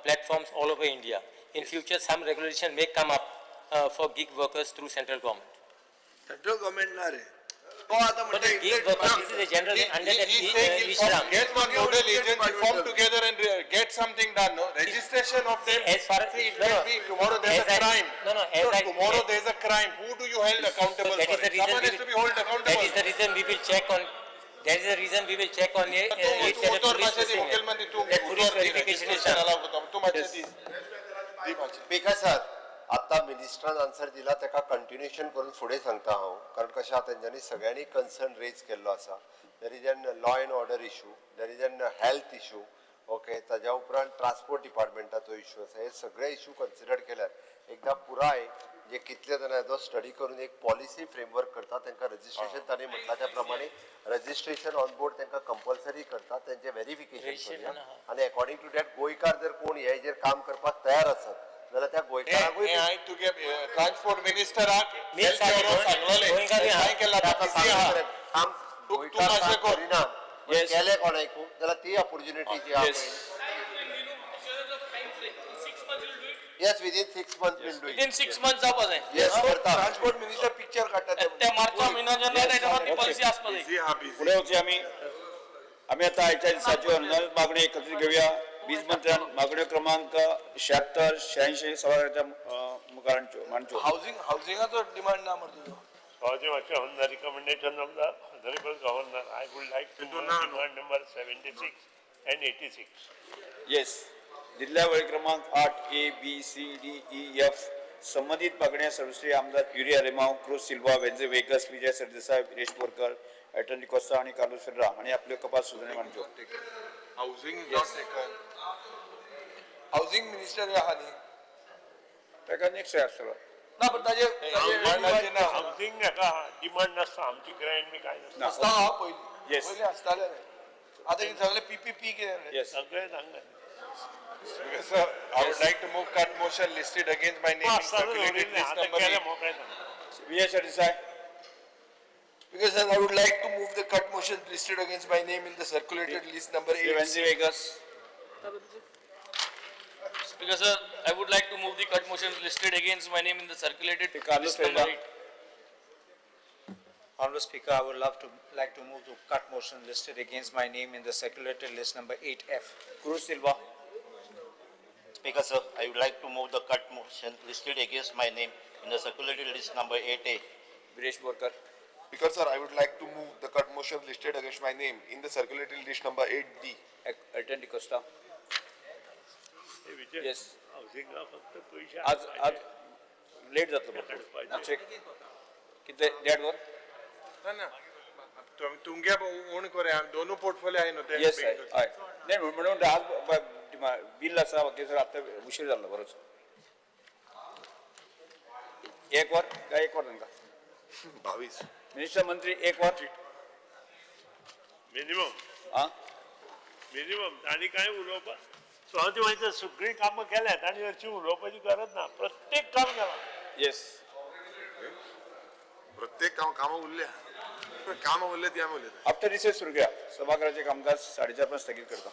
platforms all over India. In future, some regulation may come up for gig workers through central government. Central government ना रे But the gig workers, this is a general under that Ishram. Get one nodal agency, form together and get something done, no? Registration of them. As far as See, it will be, tomorrow there is a crime. Tomorrow there is a crime. Who do you hold accountable That for is the it? reason Someone has to be held accountable. That is the reason we will check on. That is the reason we will check on it. तू उतर मातशें मुखेलमंत्री तू police verification is done. तू मातशें दी मातशें speaker sir आता मिनिस्टरान answer दिला ताका continuation करून फुडें सांगता हांव कारण कशें आसा तेंच्यांनी सगळ्यांनी कन्सर्न रेज केल्लो आसा there is an law end order issue there is an health issue okay ताज्या उपरांत ट्रान्सपोर्ट डिपार्टमेंटाचो इशू आसा हे सगळे इशू कन्सिडर केल्यार एकदा पुराय जे कितले जाणां हेजो स्टडी करून एक पॉलिसी फ्रेमवर्क करता तांकां रजिस्ट्रेशन तांणी म्हटला त्या प्रमाणे रजिस्ट्रेशन ऑन बोर्ड तांकां कंपल्सरी करता तेंचें व्हेरिफिकेशन आनी अकॉर्डिंग टू दॅट गोंयकार जर कोण हेजेर काम करपाक तयार आसत जाल्यार त्या गोंयकारांकूय हांवें तुगे ट्रान्सपोर्ट मिनिस्टराक सांगलोलें काय केला काम गोंयकार करिना केलें कोणाकूय जाल्यार ती ऑपॉर्च्युनिटी जी आहा Yes, within 6 months we'll do it. Within 6 months जावपा जाय. Yes, करता. ट्रान्सपोर्ट मिनिस्टर पिक्चर काडटा ते मार्चच्या म्हयन्यात जेन्ना तेच्या ती पॉलिसी आसपा जाय. पुढे वचूया आम्ही आता आयच्या दिसाची अनुदान मागणी एकत्रित घेऊया वीज मंत्र्यान मागण्यो क्रमांक 76 86 सभागृहाच्या मुखार मांडच्यो हाऊसिंगाचो डिमांड ना मरे तुजो Housing on the recommendation of the Honorable Governor, I would like to move demand number 76 and 86. Yes दिल्ल्या वळी क्रमांक 8 A B C D E F संबंधित मागण्या सर्वश्री आमदार युरिया रेमाव क्रूज सिल्वा वेंजे वेगस विजय सरदेसाई विरेश बोरकर एटर्नी कोस्ता आणि कार्लोस फेर्रा आणि आपले कपात सुधारणे मांडच्यो housing is not taken housing minister आहा न्ही ताका नेक्स्ट आसतलो ना पण ताजे हाऊसिंग हेका डिमांड नासता आमची ग्रँड बी काय नासता. आसता हा पयलीं Yes. पयलीं आसताले आतां कितें सगळे PPP कितें येस सगळे सांगले. Sir, I would like to move cut motion listed against my name in circulated list आता number केले 8. मोकळे सांग. विजय Sardesai Because I would like to move the cut motion listed against my name in the circulated list number 8. Venzy Viegas Speaker sir, I would like to move the cut motion listed against my name in the circulated Carlos list number Ferreira. 8. Honorable Speaker, I would like to move the cut motion listed against my name in the circulated list number 8F. Cruise Silva Speaker sir, I would like to move the cut motion listed against my name in the circulated list number 8A. Viresh Borkar Speaker sir, I would like to move the cut motion listed against my name in the circulated list number 8D. Attorney Costa हे विजय, Yes. हाऊसिंगा फक्त पैसे आज late जातलो check कितले date वर ना तुमगे on करे दोनों पोर्टफोलियो आहे न्हू ते येस हय नाही म्हणून आज बिल आसा बाकी सर आता उशीर जाल्लो बरोच एक वर काय एक वर तांकां 22. मिनिस्टर मंत्री एक वर मिनिमम आं मिनिमम आणि काय उलोवपा स्वाती माहिती सगळी कामं केल्यात आणि अशी उलोवपाची गरज ना प्रत्येक काम केला येस प्रत्येक कामां उरल्या ती आमी उलयता आफ्टर रिसेस सुरू घ्या सभागृहाचे कामकाज 4:30 पर्यंत स्थगित करता